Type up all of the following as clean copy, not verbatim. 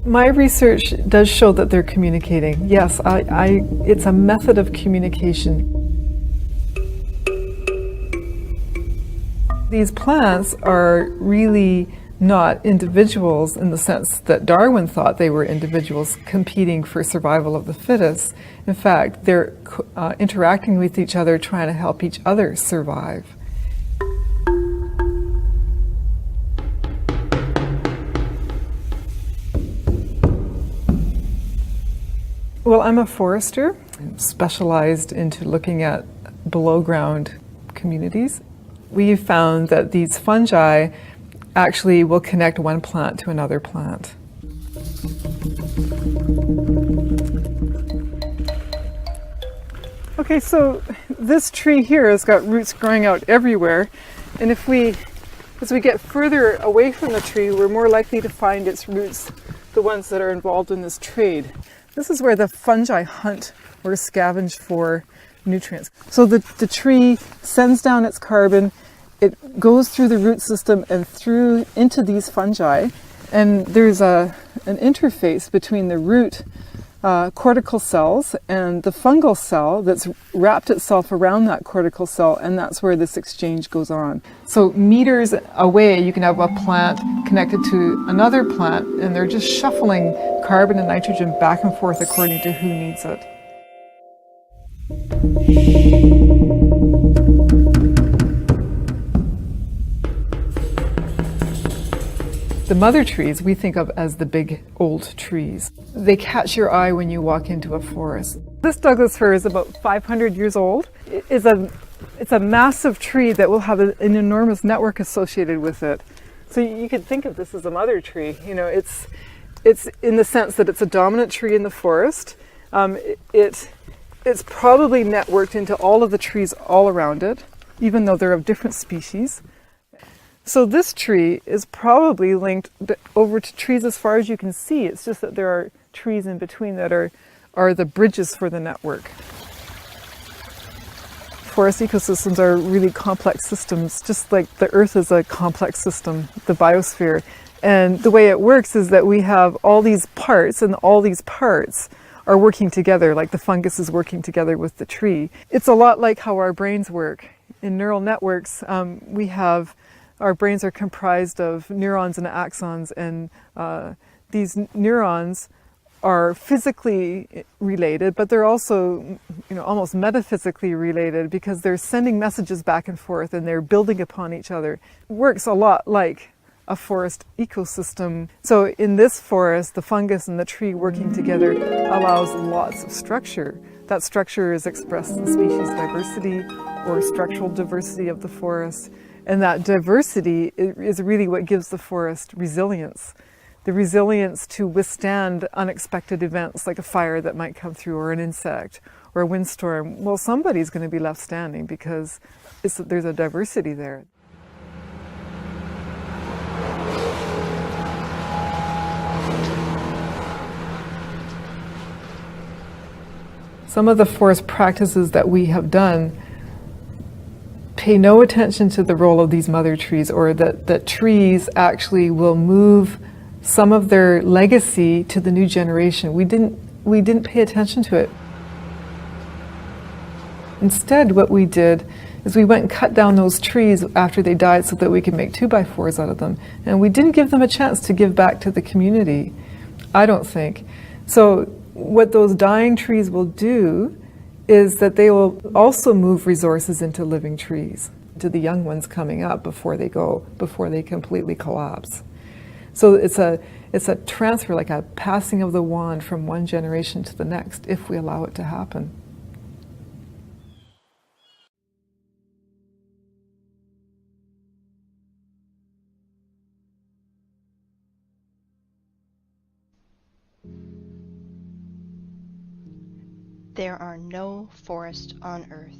My research does show that they're communicating. Yes, it's a method of communication. These plants are really not individuals in the sense that Darwin thought they were individuals competing for survival of the fittest. In fact, they're interacting with each other, trying to help each other survive. Well, I'm a forester. I'm specialized into looking at below ground communities. We've found that these fungi actually will connect one plant to another plant. Okay, so this tree here has got roots growing out everywhere, and as we get further away from the tree, we're more likely to find its roots, the ones that are involved in this trade. This is where the fungi hunt or scavenge for nutrients. So the tree sends down its carbon, it goes through the root system and through into these fungi, and there's an interface between the root cortical cells and the fungal cell that's wrapped itself around that cortical cell, and that's where this exchange goes on. So meters away you can have a plant connected to another plant, and they're just shuffling carbon and nitrogen back and forth according to who needs it. The mother trees we think of as the big old trees. They catch your eye when you walk into a forest. This Douglas fir is about 500 years old. It's a massive tree that will have an enormous network associated with it. So you could think of this as a mother tree. You know, it's in the sense that it's a dominant tree in the forest. It's probably networked into all of the trees all around it, even though they're of different species. So this tree is probably linked over to trees as far as you can see. It's just that there are trees in between that are the bridges for the network. Forest ecosystems are really complex systems, just like the Earth is a complex system, the biosphere. And the way it works is that we have all these parts, and all these parts are working together, like the fungus is working together with the tree. It's a lot like how our brains work. In neural networks, our brains are comprised of neurons and axons, and these neurons are physically related, but they're also, almost metaphysically related, because they're sending messages back and forth and they're building upon each other. It works a lot like a forest ecosystem. So in this forest, the fungus and the tree working together allows lots of structure. That structure is expressed in species diversity or structural diversity of the forest. And that diversity is really what gives the forest resilience. The resilience to withstand unexpected events like a fire that might come through, or an insect, or a windstorm. Well, somebody's going to be left standing because there's a diversity there. Some of the forest practices that we have done pay no attention to the role of these mother trees, or that trees actually will move some of their legacy to the new generation. We didn't pay attention to it. Instead, what we did is we went and cut down those trees after they died so that we could make 2x4s out of them. And we didn't give them a chance to give back to the community, I don't think. So what those dying trees will do is that they will also move resources into living trees, to the young ones coming up before they completely collapse. So it's a transfer, like a passing of the wand from one generation to the next, if we allow it to happen. There are no forests on Earth.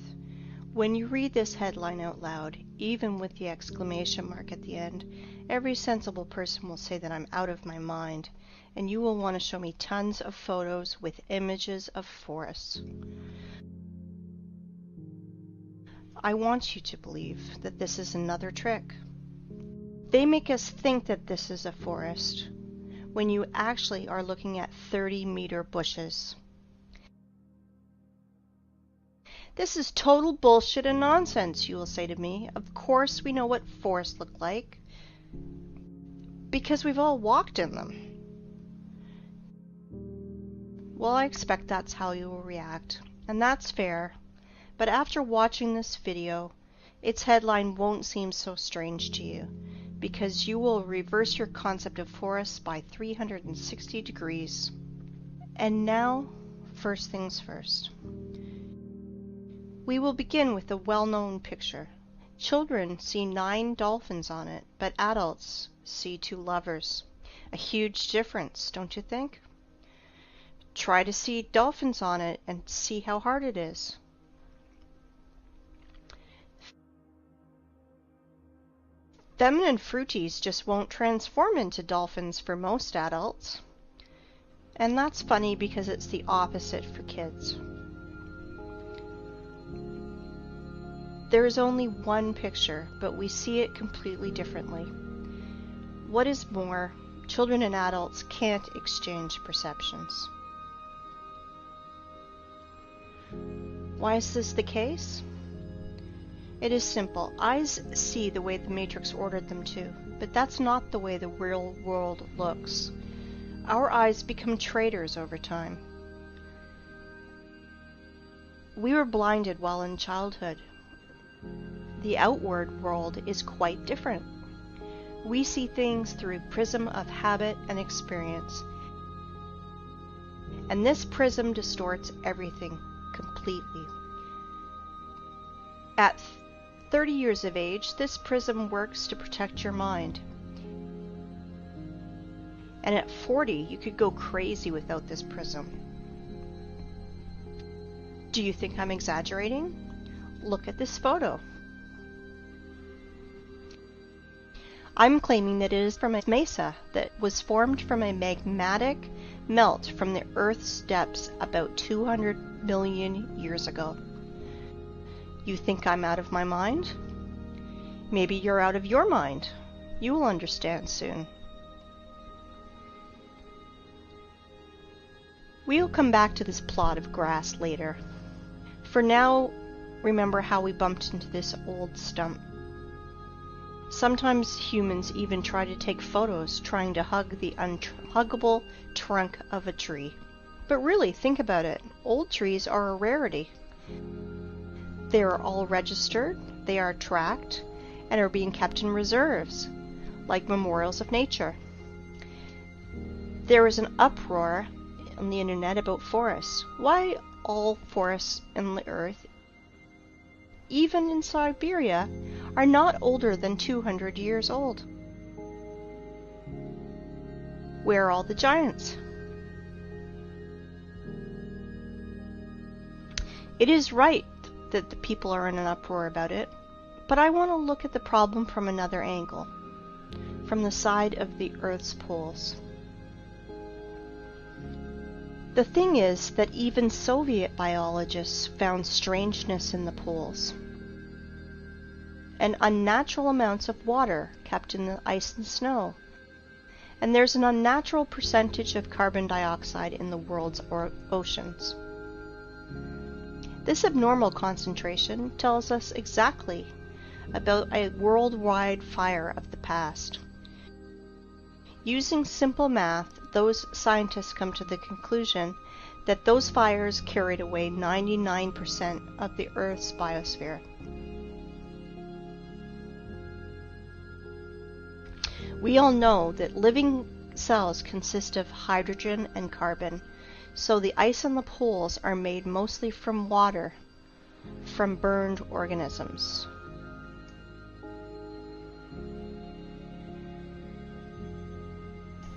When you read this headline out loud, even with the exclamation mark at the end, every sensible person will say that I'm out of my mind, and you will want to show me tons of photos with images of forests. I want you to believe that this is another trick. They make us think that this is a forest, when you actually are looking at 30-meter bushes. This is total bullshit and nonsense, you will say to me. Of course we know what forests look like, because we've all walked in them. Well, I expect that's how you will react, and that's fair. But after watching this video, its headline won't seem so strange to you, because you will reverse your concept of forests by 360 degrees. And now, first things first. We will begin with a well-known picture. Children see 9 dolphins on it, but adults see 2 lovers. A huge difference, don't you think? Try to see dolphins on it and see how hard it is. Feminine fruities just won't transform into dolphins for most adults. And that's funny because it's the opposite for kids. There is only one picture, but we see it completely differently. What is more, children and adults can't exchange perceptions. Why is this the case? It is simple. Eyes see the way the Matrix ordered them to, but that's not the way the real world looks. Our eyes become traitors over time. We were blinded while in childhood. The outward world is quite different. We see things through a prism of habit and experience. And this prism distorts everything completely. At 30 years of age, this prism works to protect your mind. And at 40, you could go crazy without this prism. Do you think I'm exaggerating? Look at this photo. I'm claiming that it is from a mesa that was formed from a magmatic melt from the Earth's depths about 200 million years ago. You think I'm out of my mind? Maybe you're out of your mind. You will understand soon. We'll come back to this plot of grass later. For now, remember how we bumped into this old stump. Sometimes humans even try to take photos trying to hug the unhuggable trunk of a tree. But really, think about it. Old trees are a rarity. They are all registered, they are tracked, and are being kept in reserves, like memorials of nature. There is an uproar on the internet about forests. Why all forests in the earth, even in Siberia, are not older than 200 years old? Where are all the giants? It is right that the people are in an uproar about it, but I want to look at the problem from another angle, from the side of the Earth's poles. The thing is that even Soviet biologists found strangeness in the poles, and unnatural amounts of water kept in the ice and snow, and there's an unnatural percentage of carbon dioxide in the world's oceans. This abnormal concentration tells us exactly about a worldwide fire of the past. Using simple math, those scientists come to the conclusion that those fires carried away 99% of the Earth's biosphere. We all know that living cells consist of hydrogen and carbon, so the ice on the poles are made mostly from water, from burned organisms.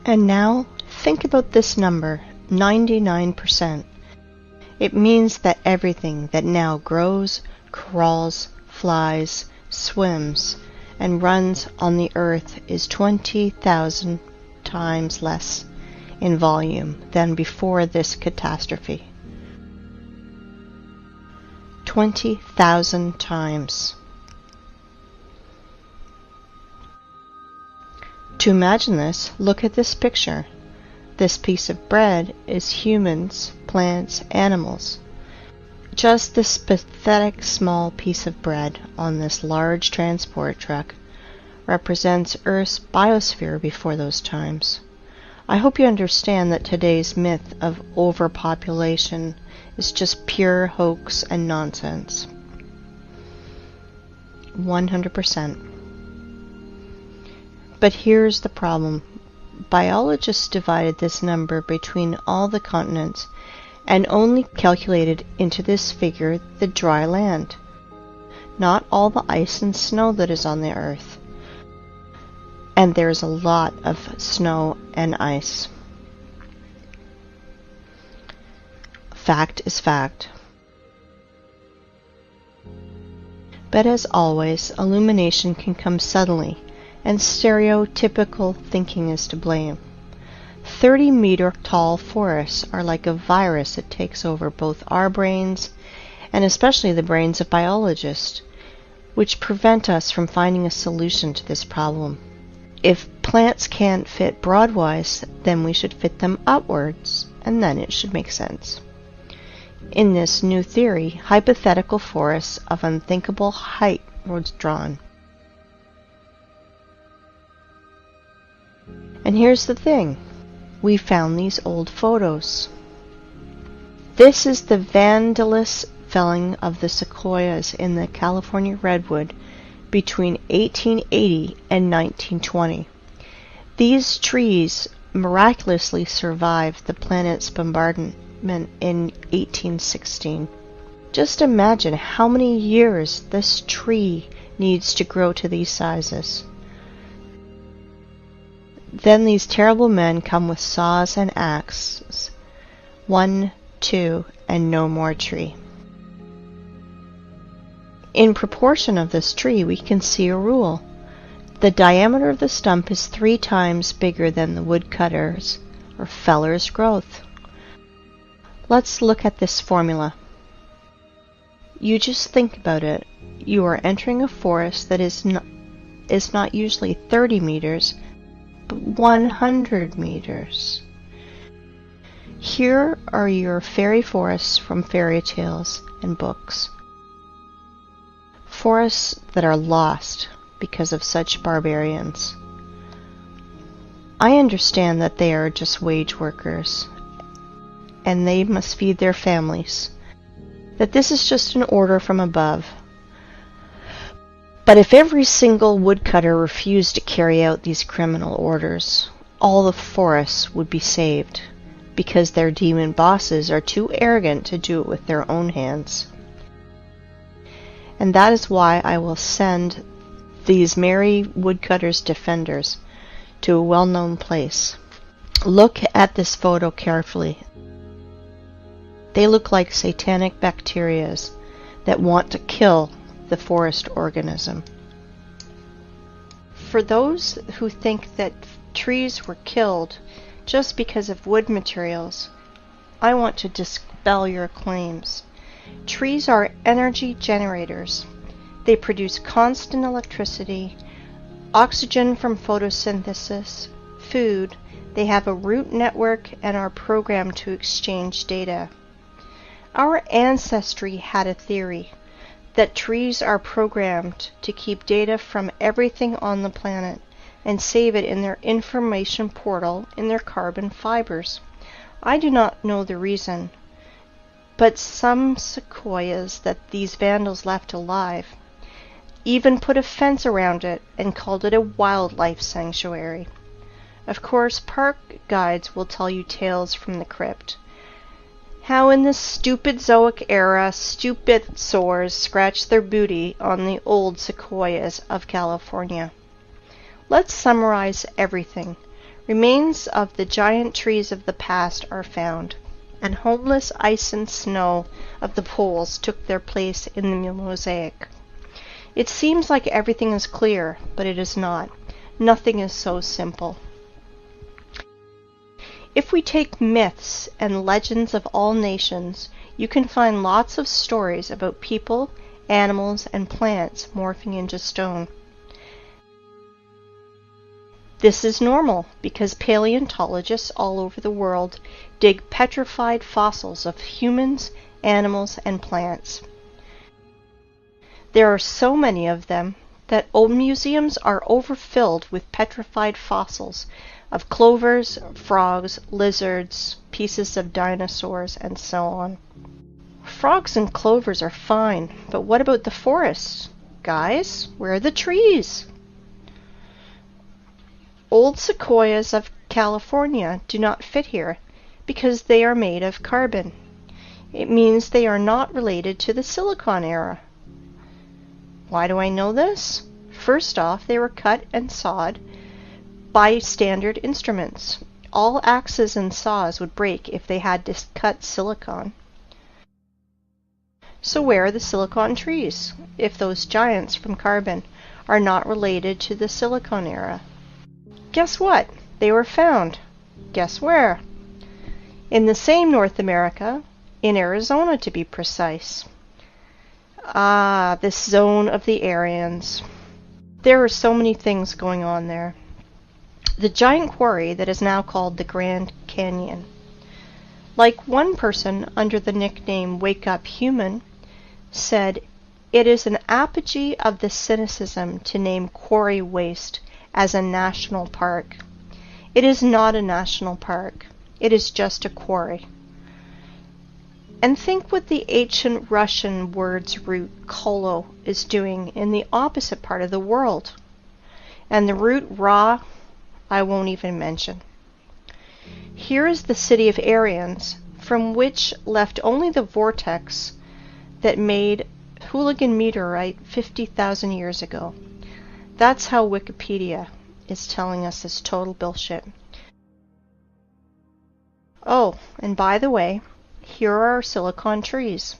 And now, think about this number, 99%. It means that everything that now grows, crawls, flies, swims, and runs on the Earth is 20,000 times less in volume than before this catastrophe. 20,000 times. To imagine this, look at this picture. This piece of bread is humans, plants, animals. Just this pathetic small piece of bread on this large transport truck represents Earth's biosphere before those times. I hope you understand that today's myth of overpopulation is just pure hoax and nonsense. 100%. But here's the problem. Biologists divided this number between all the continents and only calculated into this figure the dry land, not all the ice and snow that is on the Earth. And there's a lot of snow and ice. Fact is fact. But as always, illumination can come suddenly, and stereotypical thinking is to blame. 30-meter tall forests are like a virus that takes over both our brains and especially the brains of biologists, which prevent us from finding a solution to this problem. If plants can't fit broadwise, then we should fit them upwards, and then it should make sense. In this new theory, hypothetical forests of unthinkable height were drawn. And here's the thing. We found these old photos. This is the vandalous felling of the sequoias in the California redwood between 1880 and 1920. These trees miraculously survived the planet's bombardment in 1816. Just imagine how many years this tree needs to grow to these sizes. Then these terrible men come with saws and axes. 1, 2, and no more tree. In proportion of this tree, we can see a rule. The diameter of the stump is 3 times bigger than the woodcutter's or feller's growth. Let's look at this formula. You just think about it. You are entering a forest that is not usually 30 meters, but 100 meters. Here are your fairy forests from fairy tales and books. Forests that are lost because of such barbarians. I understand that they are just wage workers, and they must feed their families, that this is just an order from above. But if every single woodcutter refused to carry out these criminal orders, all the forests would be saved, because their demon bosses are too arrogant to do it with their own hands. And that is why I will send these merry woodcutters' defenders to a well-known place. Look at this photo carefully. They look like satanic bacterias that want to kill the forest organism. For those who think that trees were killed just because of wood materials, I want to dispel your claims. Trees are energy generators. They produce constant electricity, oxygen from photosynthesis, food. They have a root network and are programmed to exchange data. Our ancestry had a theory that trees are programmed to keep data from everything on the planet and save it in their information portal in their carbon fibers. I do not know the reason, but some sequoias that these vandals left alive even put a fence around it and called it a wildlife sanctuary. Of course, park guides will tell you tales from the crypt. How in this stupid Zoic era, stupid soars scratched their booty on the old sequoias of California. Let's summarize everything. Remains of the giant trees of the past are found, and homeless ice and snow of the poles took their place in the mosaic. It seems like everything is clear, but it is not. Nothing is so simple. If we take myths and legends of all nations, you can find lots of stories about people, animals, and plants morphing into stone. This is normal because paleontologists all over the world dig petrified fossils of humans, animals, and plants. There are so many of them that old museums are overfilled with petrified fossils of clovers, frogs, lizards, pieces of dinosaurs, and so on. Frogs and clovers are fine, but what about the forests? Guys, where are the trees? Old sequoias of California do not fit here because they are made of carbon. It means they are not related to the Silicon era. Why do I know this? First off, they were cut and sawed by standard instruments. All axes and saws would break if they had to cut silicon. So where are the silicon trees, if those giants from carbon are not related to the Silicon era? Guess what? They were found. Guess where? In the same North America, in Arizona to be precise. Ah, this zone of the Aryans. There are so many things going on there. The giant quarry that is now called the Grand Canyon. Like one person under the nickname Wake Up Human said, it is an apogee of the cynicism to name quarry waste as a national park. It is not a national park. It is just a quarry. And think what the ancient Russian word's root kolo is doing in the opposite part of the world. And the root ra, I won't even mention. Here is the city of Aryans, from which left only the vortex that made Hooligan meteorite 50,000 years ago. That's how Wikipedia is telling us this total bullshit. Oh, and by the way, here are our silicon trees.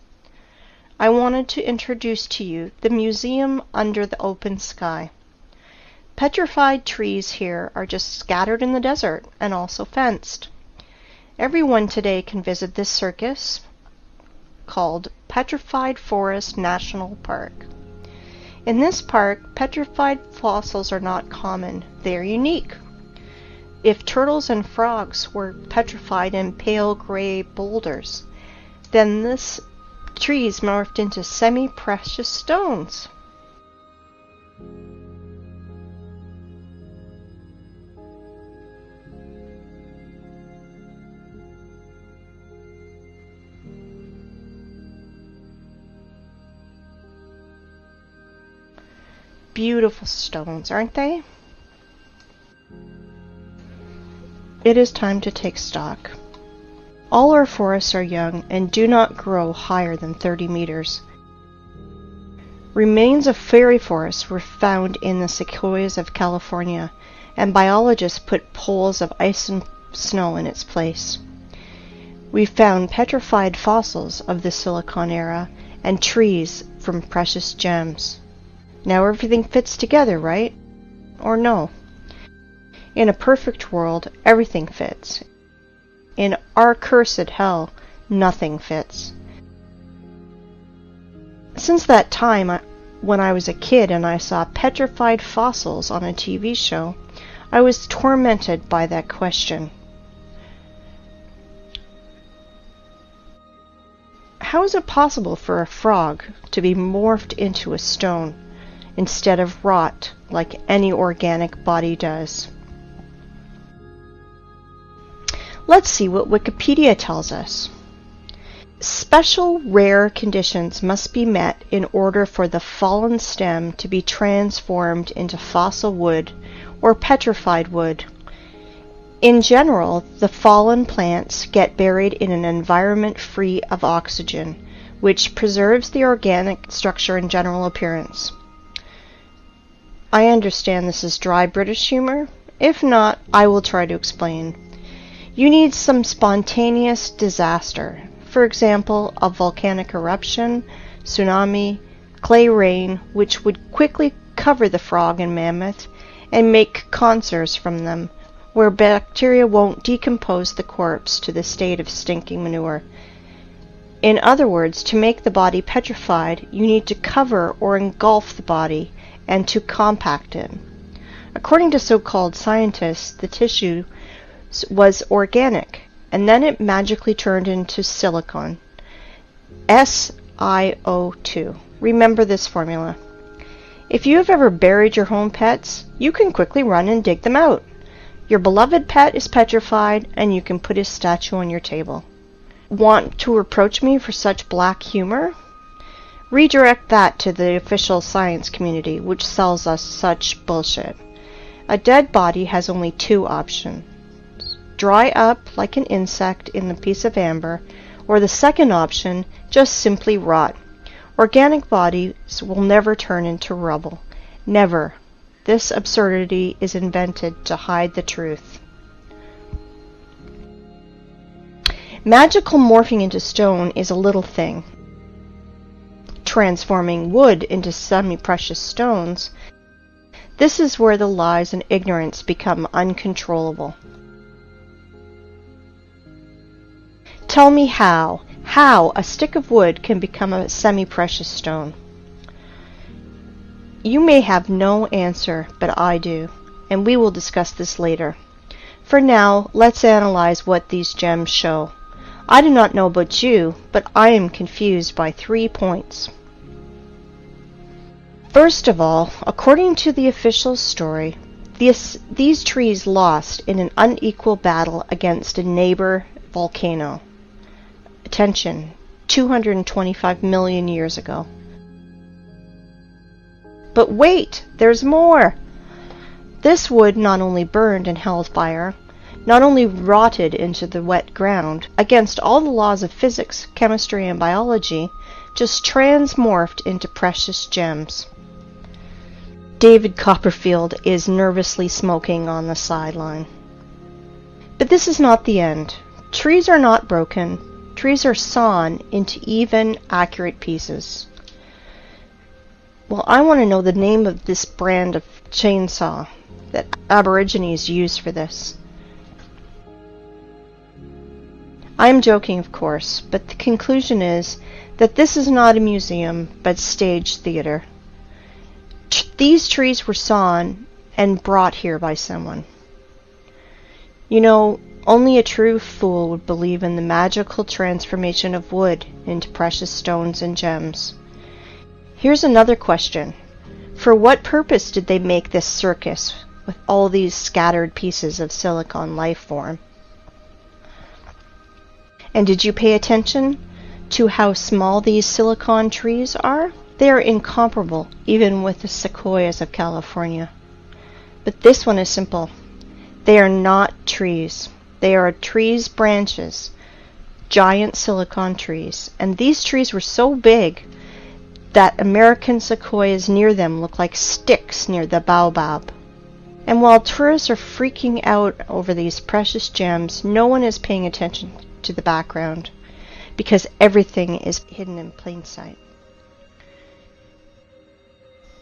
I wanted to introduce to you the museum under the open sky. Petrified trees here are just scattered in the desert and also fenced. Everyone today can visit this circus called Petrified Forest National Park. In this park, petrified fossils are not common. They are unique. If turtles and frogs were petrified in pale gray boulders, then this trees morphed into semi-precious stones. Beautiful stones, aren't they? It is time to take stock. All our forests are young and do not grow higher than 30 meters. Remains of fairy forests were found in the sequoias of California, and biologists put poles of ice and snow in its place. We found petrified fossils of the Silicon era and trees from precious gems. Now everything fits together, right? Or no? In a perfect world, everything fits. In our cursed hell, nothing fits. Since that time, when I was a kid and I saw petrified fossils on a TV show, I was tormented by that question. How is it possible for a frog to be morphed into a stone instead of rot like any organic body does? Let's see what Wikipedia tells us. Special rare conditions must be met in order for the fallen stem to be transformed into fossil wood or petrified wood. In general, the fallen plants get buried in an environment free of oxygen, which preserves the organic structure and general appearance. I understand this is dry British humor. If not, I will try to explain. You need some spontaneous disaster. For example, a volcanic eruption, tsunami, clay rain, which would quickly cover the frog and mammoth and make conserves from them, where bacteria won't decompose the corpse to the state of stinking manure. In other words, to make the body petrified, you need to cover or engulf the body and to compact it. According to so-called scientists, the tissue was organic, and then it magically turned into silicon. SiO2. Remember this formula. If you have ever buried your home pets, you can quickly run and dig them out. Your beloved pet is petrified, and you can put his statue on your table. Want to reproach me for such black humor? Redirect that to the official science community, which sells us such bullshit. A dead body has only two options. Dry up like an insect in a piece of amber, or the second option, just simply rot. Organic bodies will never turn into rubble. Never. This absurdity is invented to hide the truth. Magical morphing into stone is a little thing. Transforming wood into semi-precious stones, this is where the lies and ignorance become uncontrollable. Tell me how a stick of wood can become a semi-precious stone. You may have no answer, but I do, and we will discuss this later. For now, let's analyze what these gems show. I do not know about you, but I am confused by 3 points. First of all, according to the official story, these trees lost in an unequal battle against a neighbor volcano. Attention, 225 million years ago. But wait, there's more! This wood not only burned in hellfire, not only rotted into the wet ground, against all the laws of physics, chemistry, and biology, just transmorphed into precious gems. David Copperfield is nervously smoking on the sideline. But this is not the end. Trees are not broken. Trees are sawn into even, accurate pieces. Well, I want to know the name of this brand of chainsaw that Aborigines use for this. I am joking, of course, but the conclusion is that this is not a museum, but stage theater. These trees were sawn and brought here by someone. You know, only a true fool would believe in the magical transformation of wood into precious stones and gems. Here's another question. For what purpose did they make this circus with all these scattered pieces of silicon life form? And did you pay attention to how small these silicon trees are? They are incomparable, even with the sequoias of California. But this one is simple. They are not trees. They are trees' branches, giant silicon trees. And these trees were so big that American sequoias near them look like sticks near the baobab. And while tourists are freaking out over these precious gems, no one is paying attention to the background, because everything is hidden in plain sight.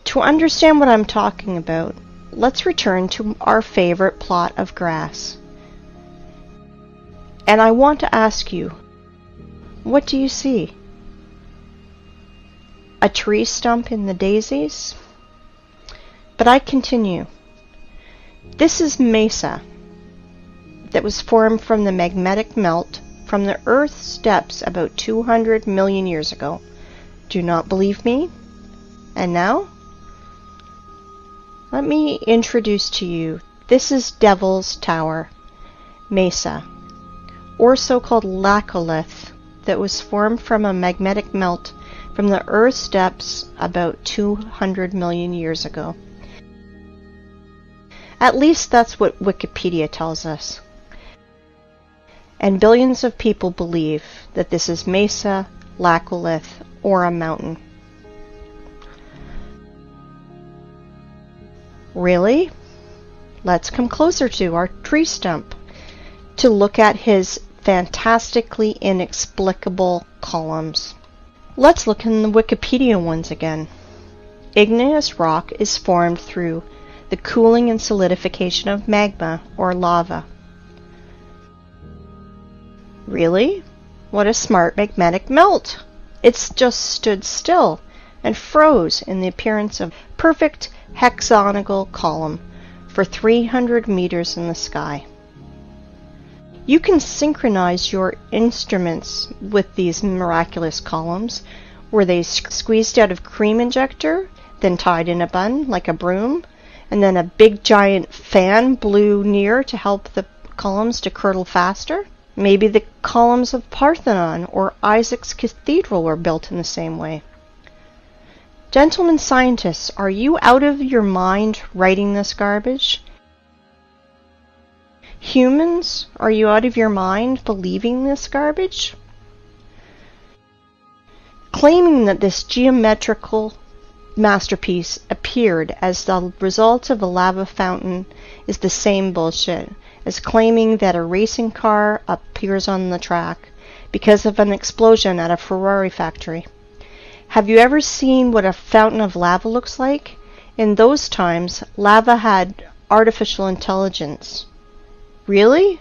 To understand what I'm talking about, let's return to our favorite plot of grass. And I want to ask you, what do you see? A tree stump in the daisies? But I continue. This is mesa that was formed from the magnetic melt from the Earth's depths about 200 million years ago. Do not believe me? And now? Let me introduce to you, this is Devil's Tower, mesa, or so-called laccolith, that was formed from a magnetic melt from the Earth's depths about 200 million years ago. At least that's what Wikipedia tells us. And billions of people believe that this is mesa, laccolith, or a mountain. Really? Let's come closer to our tree stump to look at his fantastically inexplicable columns. Let's look in the Wikipedia ones again. Igneous rock is formed through the cooling and solidification of magma or lava. Really? What a smart magmatic melt! It's just stood still and froze in the appearance of a perfect hexagonal column for 300 meters in the sky. You can synchronize your instruments with these miraculous columns. Were they squeezed out of cream injector, then tied in a bun like a broom, and then a big giant fan blew near to help the columns to curdle faster? Maybe the columns of Parthenon or Isaac's Cathedral were built in the same way. Gentlemen scientists, are you out of your mind writing this garbage? Humans, are you out of your mind believing this garbage? Claiming that this geometrical masterpiece appeared as the result of a lava fountain is the same bullshit as claiming that a racing car appears on the track because of an explosion at a Ferrari factory. Have you ever seen what a fountain of lava looks like? In those times, lava had artificial intelligence. Really?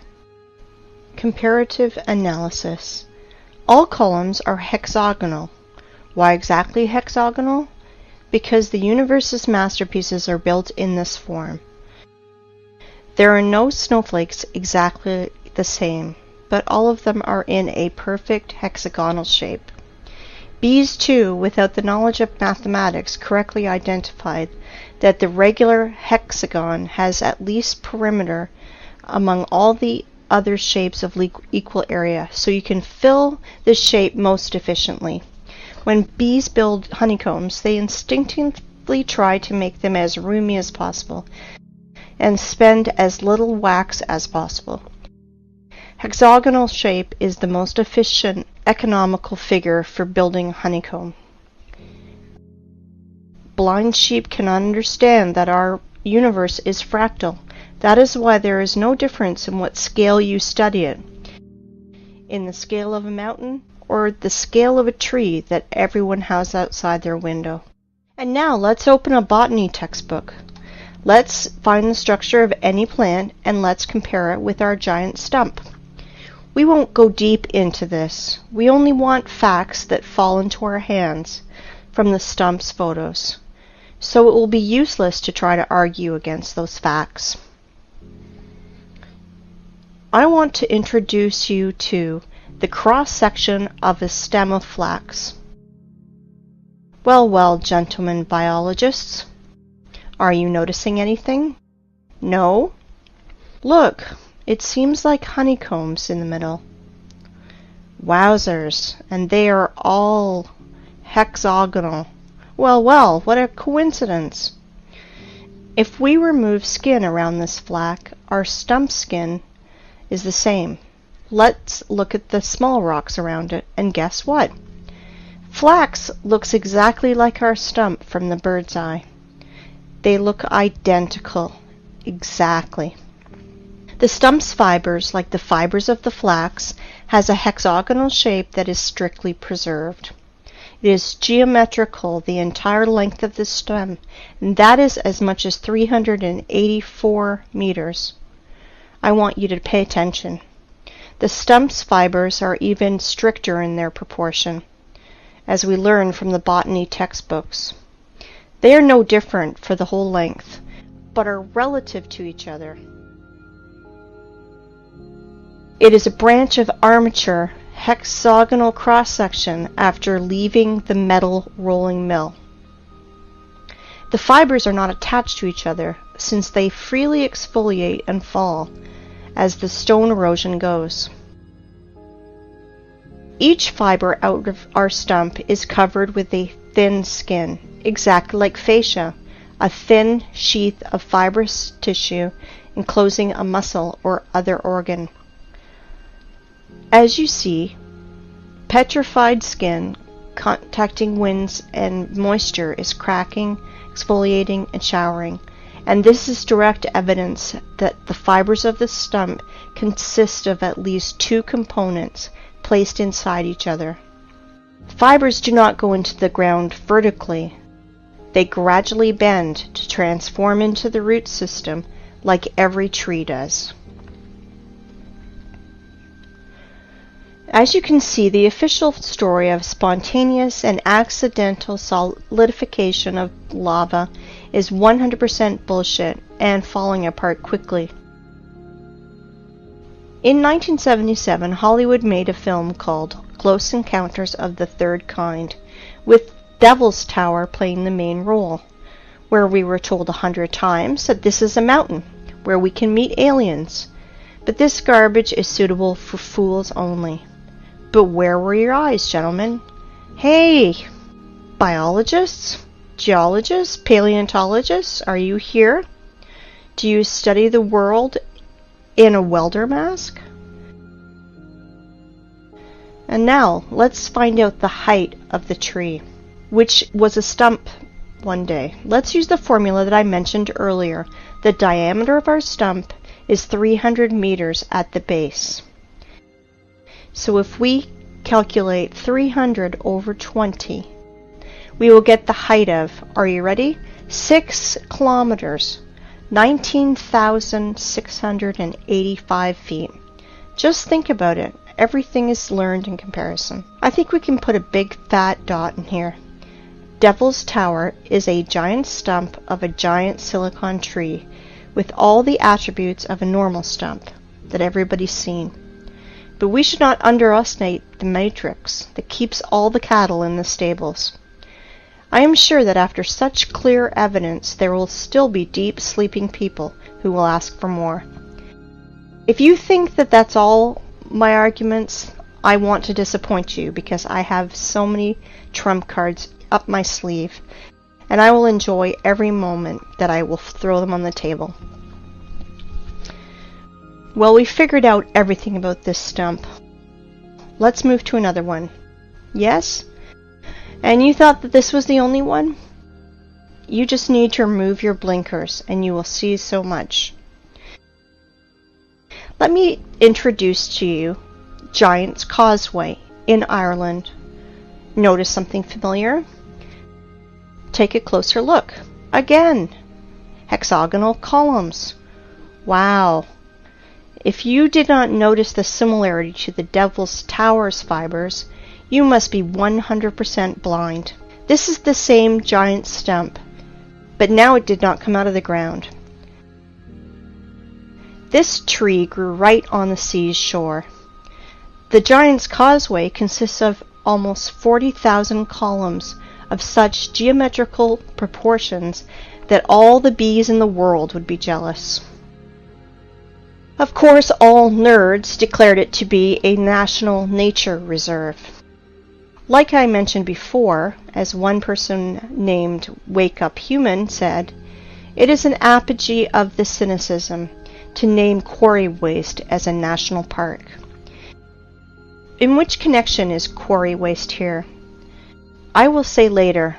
Comparative analysis. All columns are hexagonal. Why exactly hexagonal? Because the universe's masterpieces are built in this form. There are no snowflakes exactly the same, but all of them are in a perfect hexagonal shape. Bees, too, without the knowledge of mathematics, correctly identified that the regular hexagon has at least perimeter among all the other shapes of equal area, so you can fill this shape most efficiently. When bees build honeycombs, they instinctively try to make them as roomy as possible and spend as little wax as possible. Hexagonal shape is the most efficient, economical figure for building a honeycomb. Blind sheep cannot understand that our universe is fractal. That is why there is no difference in what scale you study it. In the scale of a mountain or the scale of a tree that everyone has outside their window. And now let's open a botany textbook. Let's find the structure of any plant and let's compare it with our giant stump. We won't go deep into this. We only want facts that fall into our hands from the stump's photos. So it will be useless to try to argue against those facts. I want to introduce you to the cross-section of a stem of flax. Well, well, gentlemen biologists, are you noticing anything? No? Look, it seems like honeycombs in the middle. Wowzers, and they are all hexagonal. Well, well, what a coincidence. If we remove skin around this flax, our stump skin is the same. Let's look at the small rocks around it, and guess what? Flax looks exactly like our stump from the bird's eye. They look identical. Exactly. The stump's fibers, like the fibers of the flax, has a hexagonal shape that is strictly preserved. It is geometrical the entire length of the stem, and that is as much as 384 meters. I want you to pay attention. The stump's fibers are even stricter in their proportion, as we learn from the botany textbooks. They are no different for the whole length, but are relative to each other. It is a branch of armature hexagonal cross-section after leaving the metal rolling mill. The fibers are not attached to each other, since they freely exfoliate and fall as the stone erosion goes. Each fiber out of our stump is covered with a thin skin, exactly like fascia, a thin sheath of fibrous tissue enclosing a muscle or other organ. As you see, petrified skin contacting winds and moisture is cracking, exfoliating, and showering, and this is direct evidence that the fibers of the stump consist of at least two components placed inside each other. Fibers do not go into the ground vertically. They gradually bend to transform into the root system like every tree does. As you can see, the official story of spontaneous and accidental solidification of lava is 100% bullshit and falling apart quickly. In 1977, Hollywood made a film called Close Encounters of the Third Kind, with Devil's Tower playing the main role, where we were told 100 times that this is a mountain where we can meet aliens, but this garbage is suitable for fools only. But where were your eyes, gentlemen? Hey, biologists, geologists, paleontologists, are you here? Do you study the world in a welder mask? And now, let's find out the height of the tree, which was a stump one day. Let's use the formula that I mentioned earlier. The diameter of our stump is 300 meters at the base. So if we calculate 300 over 20, we will get the height of, are you ready? 6 kilometers, 19,685 feet. Just think about it. Everything is learned in comparison. I think we can put a big fat dot in here. Devil's Tower is a giant stump of a giant silicon tree with all the attributes of a normal stump that everybody's seen. But we should not underestimate the matrix that keeps all the cattle in the stables. I am sure that after such clear evidence, there will still be deep sleeping people who will ask for more. If you think that that's all my arguments, I want to disappoint you, because I have so many trump cards up my sleeve, and I will enjoy every moment that I will throw them on the table. Well, we figured out everything about this stump. Let's move to another one. Yes? And you thought that this was the only one? You just need to remove your blinkers and you will see so much. Let me introduce to you Giant's Causeway in Ireland. Notice something familiar? Take a closer look. Again, hexagonal columns. Wow. If you did not notice the similarity to the Devil's Tower's fibers, you must be 100% blind. This is the same giant stump, but now it did not come out of the ground. This tree grew right on the sea's shore. The Giant's Causeway consists of almost 40,000 columns of such geometrical proportions that all the bees in the world would be jealous. Of course, all nerds declared it to be a national nature reserve. Like I mentioned before, as one person named Wake Up Human said, it is an apogee of the cynicism to name quarry waste as a national park. In which connection is quarry waste here? I will say later,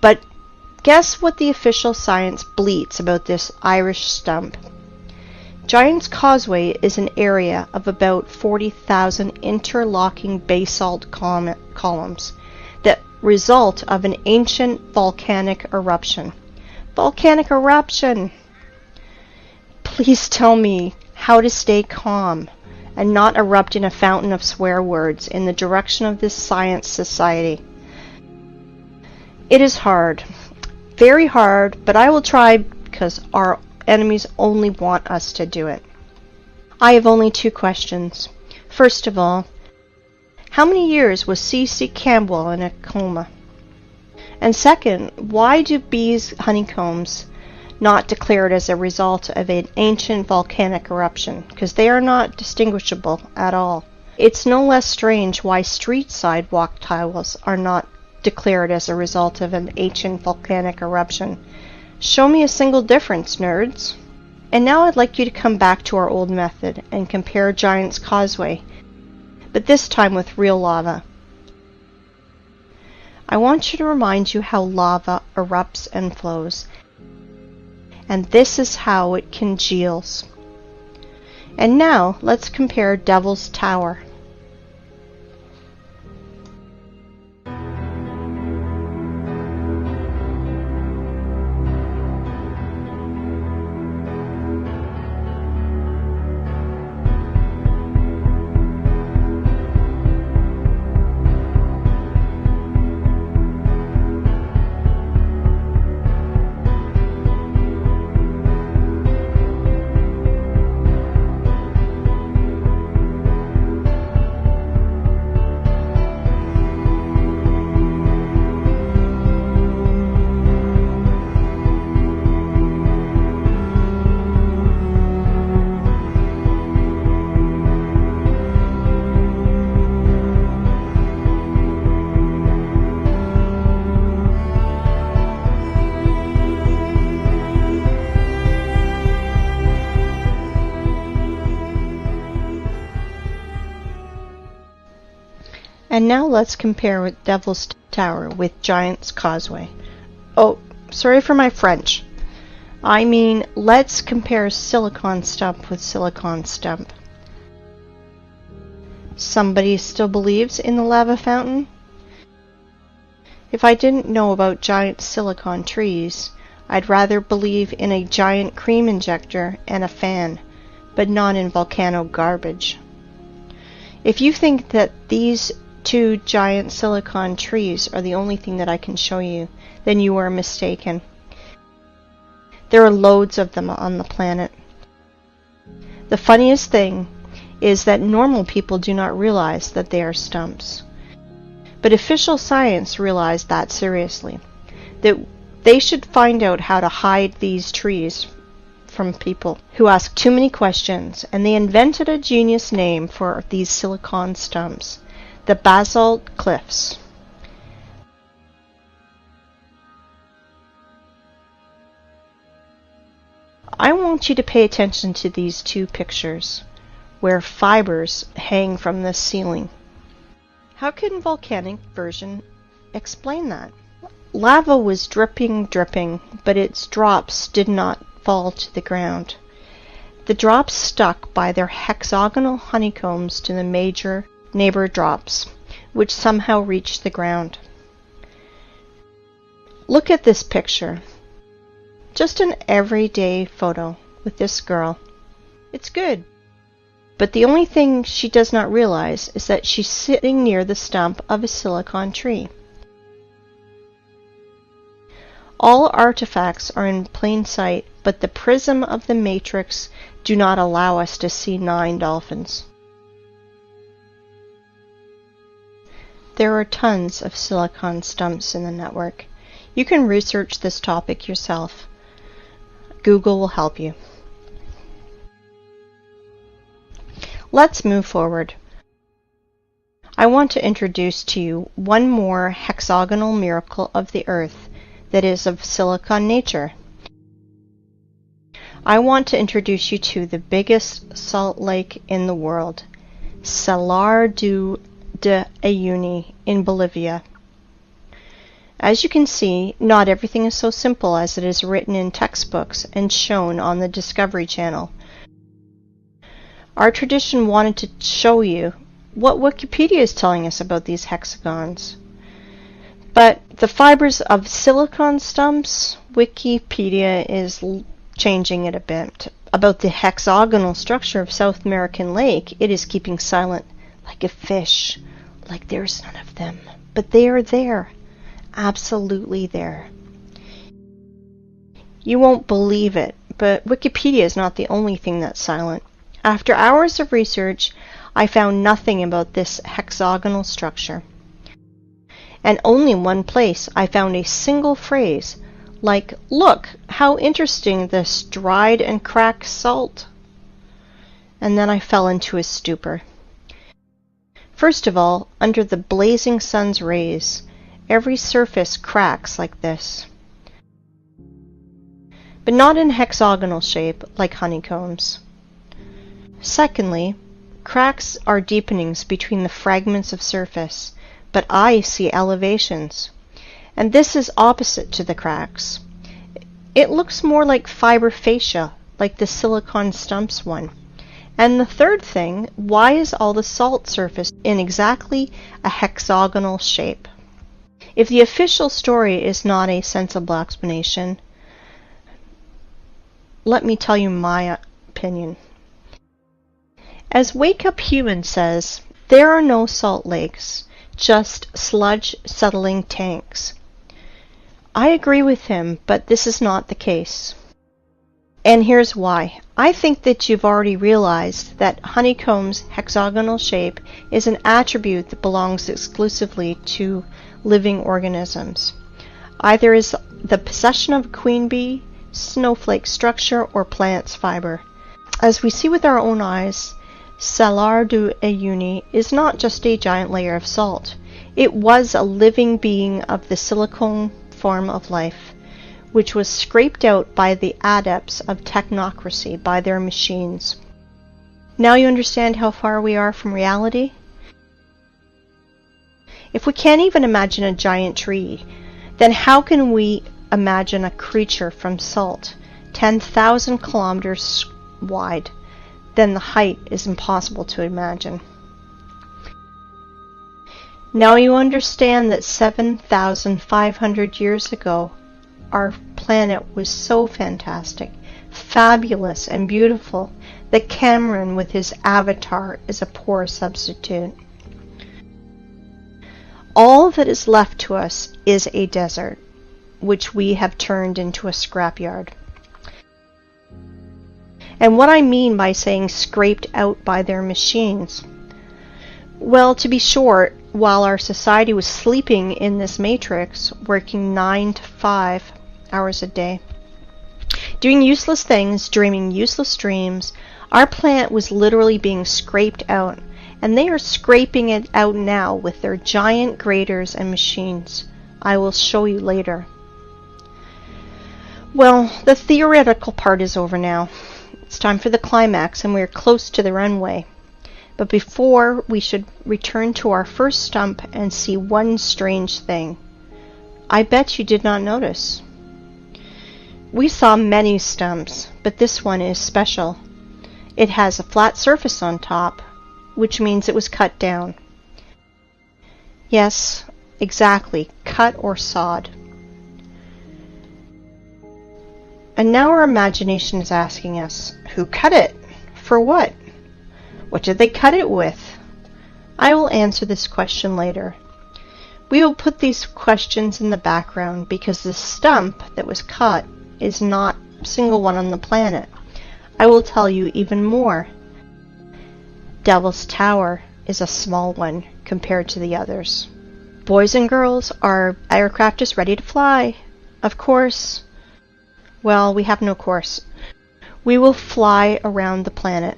but guess what the official science bleats about this Irish stump? Giant's Causeway is an area of about 40,000 interlocking basalt columns that result of an ancient volcanic eruption. Volcanic eruption! Please tell me how to stay calm and not erupt in a fountain of swear words in the direction of this science society. It is hard, very hard, but I will try because our enemies only want us to do it. I have only 2 questions. First of all, how many years was C.C. Campbell in a coma? And second, why do bees' honeycombs not declared as a result of an ancient volcanic eruption? Because they are not distinguishable at all. It's no less strange why street sidewalk tiles are not declared as a result of an ancient volcanic eruption. Show me a single difference, nerds. And now I'd like you to come back to our old method and compare Giant's Causeway, but this time with real lava. I want you to remind you how lava erupts and flows, and this is how it congeals. And now let's compare Devil's Tower. And now let's compare with Devil's Tower with Giant's Causeway. Oh, sorry for my French. I mean, let's compare silicon stump with silicon stump. Somebody still believes in the lava fountain? If I didn't know about giant silicon trees, I'd rather believe in a giant cream injector and a fan, but not in volcano garbage. If you think that these two giant silicon trees are the only thing that I can show you, then you are mistaken. There are loads of them on the planet. The funniest thing is that normal people do not realize that they are stumps. But official science realized that seriously, that they should find out how to hide these trees from people who ask too many questions, and they invented a genius name for these silicon stumps, the basalt cliffs. I want you to pay attention to these two pictures, where fibers hang from the ceiling. How can volcanic version explain that? Lava was dripping, but its drops did not fall to the ground. The drops stuck by their hexagonal honeycombs to the major neighbor drops, which somehow reached the ground. Look at this picture. Just an everyday photo with this girl. It's good. But the only thing she does not realize is that she's sitting near the stump of a silicon tree. All artifacts are in plain sight, but the prism of the matrix do not allow us to see 9 dolphins. There are tons of silicon stumps in the network. You can research this topic yourself. Google will help you. Let's move forward. I want to introduce to you one more hexagonal miracle of the Earth that is of silicon nature. I want to introduce you to the biggest salt lake in the world, Salar de Uyuni in Bolivia. As you can see, not everything is so simple as it is written in textbooks and shown on the Discovery Channel. Our tradition wanted to show you what Wikipedia is telling us about these hexagons. But the fibers of silicon stumps, Wikipedia is changing it a bit. About the hexagonal structure of South American Lake, it is keeping silent, like a fish, like there's none of them. But they are there, absolutely there. You won't believe it, but Wikipedia is not the only thing that's silent. After hours of research, I found nothing about this hexagonal structure. And only in one place I found a single phrase, like, "Look, how interesting this dried and cracked salt." And then I fell into a stupor. First of all, under the blazing sun's rays, every surface cracks like this. But not in hexagonal shape, like honeycombs. Secondly, cracks are deepenings between the fragments of surface, but I see elevations. And this is opposite to the cracks. It looks more like fiber fascia, like the silicon stumps one. And the third thing, why is all the salt surface in exactly a hexagonal shape? If the official story is not a sensible explanation, let me tell you my opinion. As Wake Up Human says, there are no salt lakes, just sludge settling tanks. I agree with him, but this is not the case. And here's why. I think that you've already realized that honeycomb's hexagonal shape is an attribute that belongs exclusively to living organisms. Either is the possession of a queen bee, snowflake structure, or plant's fiber. As we see with our own eyes, Salar de Uyuni is not just a giant layer of salt. It was a living being of the silicone form of life, which was scraped out by the adepts of technocracy, by their machines. Now you understand how far we are from reality? If we can't even imagine a giant tree, then how can we imagine a creature from salt 10,000 kilometers wide? Then the height is impossible to imagine. Now you understand that 7,500 years ago, our planet was so fantastic, fabulous, and beautiful that Cameron with his avatar is a poor substitute. All that is left to us is a desert, which we have turned into a scrapyard. And what I mean by saying scraped out by their machines, well, to be short, while our society was sleeping in this matrix, working 9 to 5 hours a day, doing useless things, dreaming useless dreams, our planet was literally being scraped out, and they are scraping it out now with their giant graders and machines. I will show you later. Well, the theoretical part is over now. It's time for the climax, and we are close to the runway. But before, we should return to our first stump and see one strange thing. I bet you did not notice. We saw many stumps, but this one is special. It has a flat surface on top, which means it was cut down. Yes, exactly, cut or sawed. And now our imagination is asking us, who cut it? For what? What did they cut it with? I will answer this question later. We will put these questions in the background because the stump that was cut is not a single one on the planet. I will tell you even more. Devil's Tower is a small one compared to the others. Boys and girls, our aircraft is ready to fly. Of course. Well, we have no course. We will fly around the planet.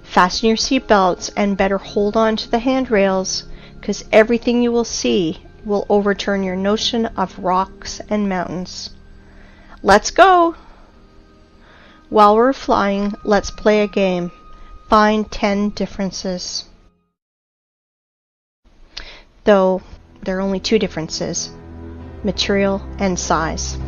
Fasten your seatbelts and better hold on to the handrails, because everything you will see will overturn your notion of rocks and mountains. Let's go! While we're flying, let's play a game. Find 10 differences. Though there are only 2 differences, material and size.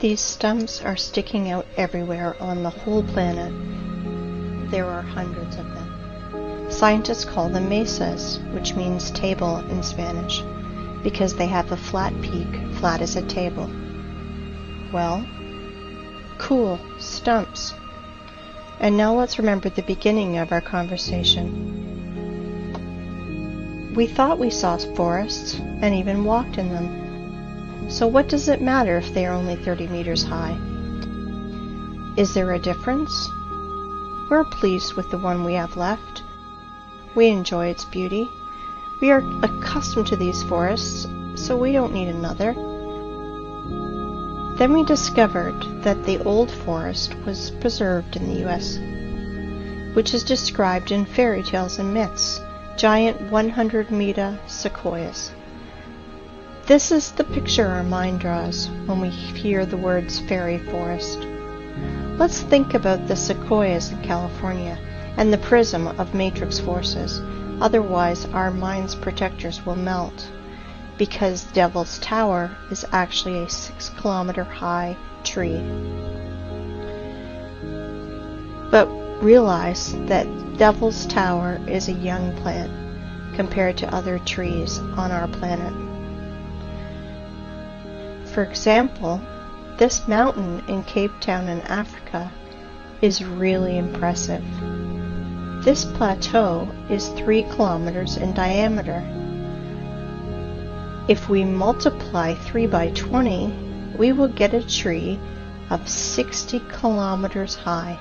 These stumps are sticking out everywhere on the whole planet. There are hundreds of them. Scientists call them mesas, which means table in Spanish, because they have a flat peak, flat as a table. Well, cool, stumps. And now let's remember the beginning of our conversation. We thought we saw forests and even walked in them. So what does it matter if they are only 30 meters high? Is there a difference? We're pleased with the one we have left. We enjoy its beauty. We are accustomed to these forests, so we don't need another. Then we discovered that the old forest was preserved in the US, which is described in fairy tales and myths, giant 100-meter sequoias. This is the picture our mind draws when we hear the words fairy forest. Let's think about the sequoias in California and the prism of matrix forces, otherwise our mind's protectors will melt, because Devil's Tower is actually a 6-kilometer high tree. But realize that Devil's Tower is a young plant compared to other trees on our planet. For example, this mountain in Cape Town in Africa is really impressive. This plateau is 3 kilometers in diameter. If we multiply 3 by 20, we will get a tree of 60 kilometers high.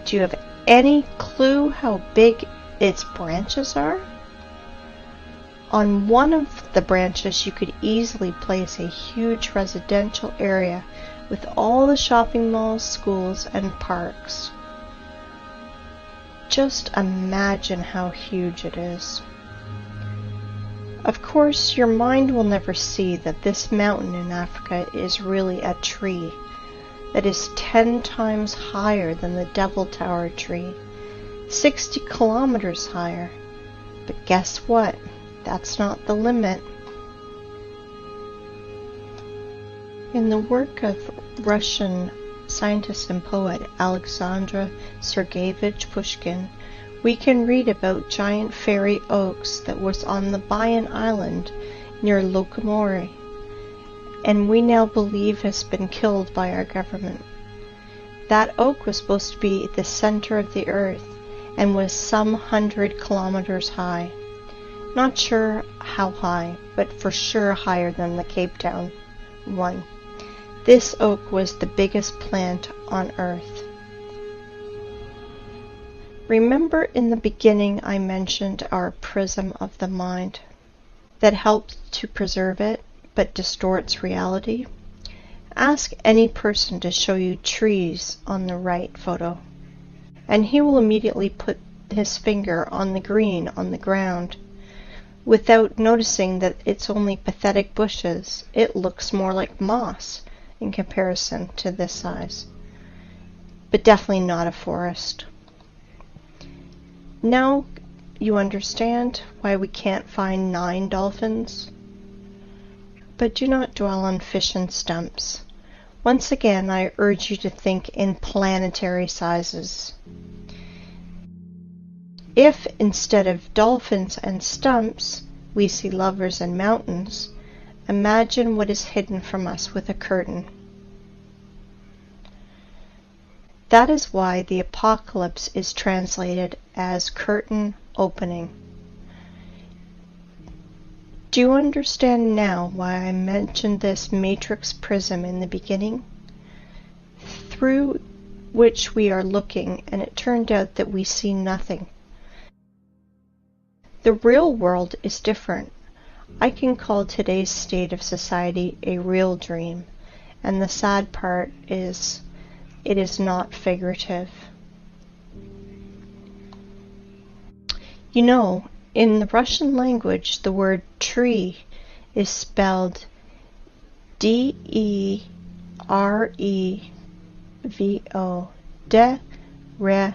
Do you have any clue how big its branches are? On one of the branches, you could easily place a huge residential area with all the shopping malls, schools, and parks. Just imagine how huge it is. Of course, your mind will never see that this mountain in Africa is really a tree that is 10 times higher than the Devil Tower tree, 60 kilometers higher. But guess what? That's not the limit. In the work of Russian scientist and poet Alexander Sergeyevich Pushkin, we can read about giant fairy oaks that was on the Bayan Island near Lokomori, and we now believe has been killed by our government. That oak was supposed to be the center of the earth and was some 100 kilometers high. Not sure how high, but for sure higher than the Cape Town one. This oak was the biggest plant on earth. Remember in the beginning I mentioned our prism of the mind that helps to preserve it but distorts reality? Ask any person to show you trees on the right photo, and he will immediately put his finger on the green on the ground. Without noticing that it's only pathetic bushes, it looks more like moss in comparison to this size. But definitely not a forest. Now you understand why we can't find 9 dolphins? But do not dwell on fish and stumps. Once again, I urge you to think in planetary sizes. If instead of dolphins and stumps, we see lovers and mountains, imagine what is hidden from us with a curtain. That is why the apocalypse is translated as curtain opening. Do you understand now why I mentioned this matrix prism in the beginning? Through which we are looking, and it turned out that we see nothing. The real world is different. I can call today's state of society a real dream, and the sad part is it is not figurative. You know, in the Russian language, the word tree is spelled D-E-R-E-V-O, de-re-vo.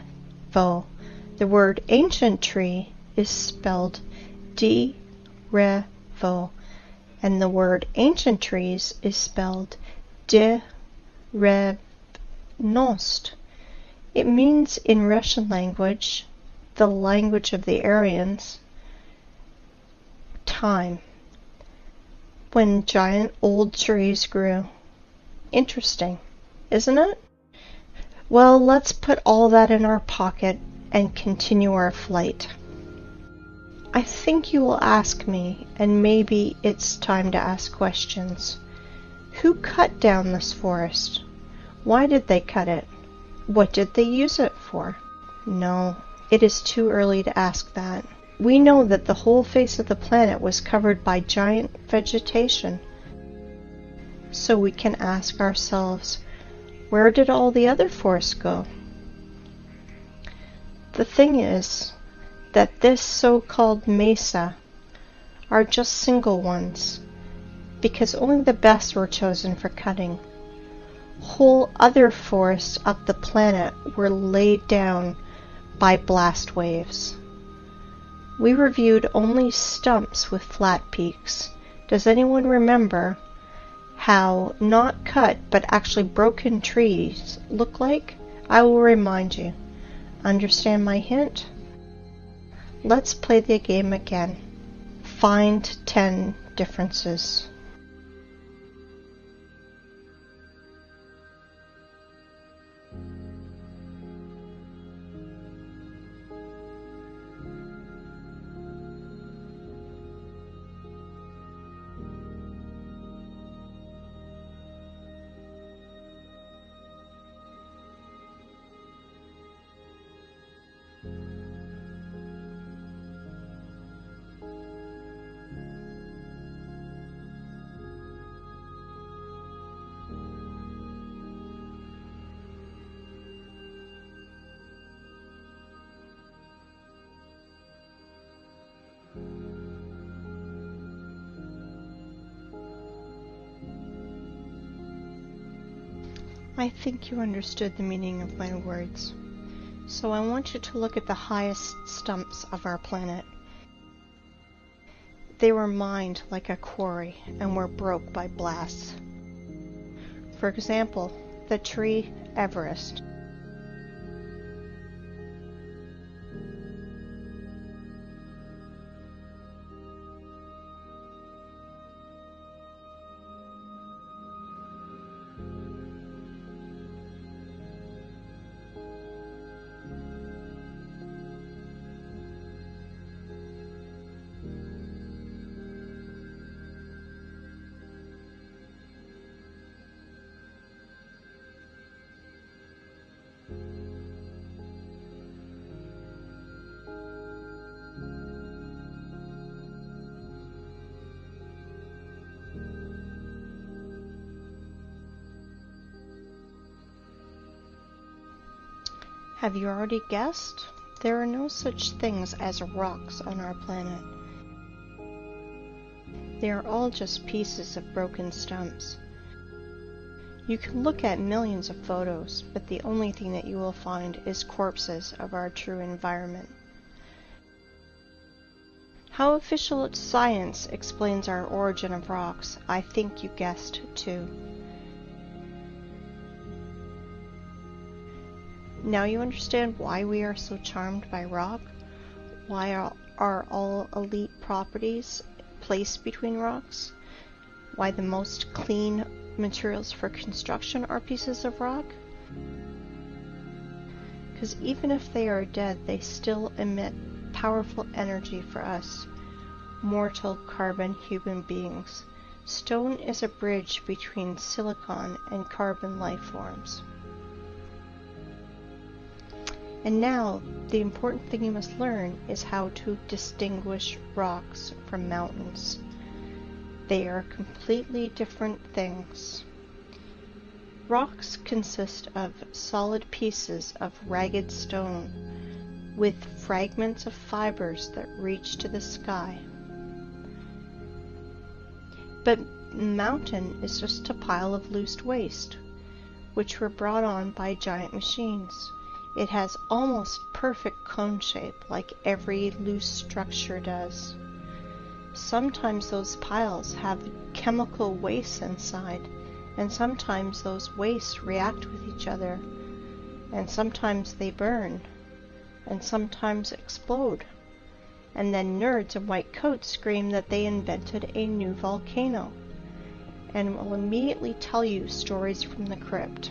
The word ancient tree is spelled D-re-vo, and the word ancient trees is spelled de revnost. It means in Russian language, the language of the Aryans, time, when giant old trees grew. Interesting, isn't it? Well, let's put all that in our pocket and continue our flight. I think you will ask me, and maybe it's time to ask questions. Who cut down this forest? Why did they cut it? What did they use it for? No, it is too early to ask that. We know that the whole face of the planet was covered by giant vegetation. So we can ask ourselves, where did all the other forests go? The thing is that this so-called mesa are just single ones, because only the best were chosen for cutting. Whole other forests of the planet were laid down by blast waves. We reviewed only stumps with flat peaks. Does anyone remember how not cut but actually broken trees look like? I will remind you. Understand my hint? Let's play the game again. Find 10 differences. I think you understood the meaning of my words. So I want you to look at the highest stumps of our planet. They were mined like a quarry and were broke by blasts. For example, the tree Everest. Have you already guessed? There are no such things as rocks on our planet. They are all just pieces of broken stumps. You can look at millions of photos, but the only thing that you will find is corpses of our true environment. How official science explains our origin of rocks, I think you guessed too. Now you understand why we are so charmed by rock? Why are all elite properties placed between rocks? Why the most clean materials for construction are pieces of rock? Because even if they are dead, they still emit powerful energy for us, mortal carbon human beings. Stone is a bridge between silicon and carbon life forms. And now, the important thing you must learn is how to distinguish rocks from mountains. They are completely different things. Rocks consist of solid pieces of ragged stone with fragments of fibers that reach to the sky. But mountain is just a pile of loose waste, which were brought on by giant machines. It has almost perfect cone shape, like every loose structure does. Sometimes those piles have chemical waste inside, and sometimes those wastes react with each other, and sometimes they burn, and sometimes explode. And then nerds in white coats scream that they invented a new volcano, and will immediately tell you stories from the crypt.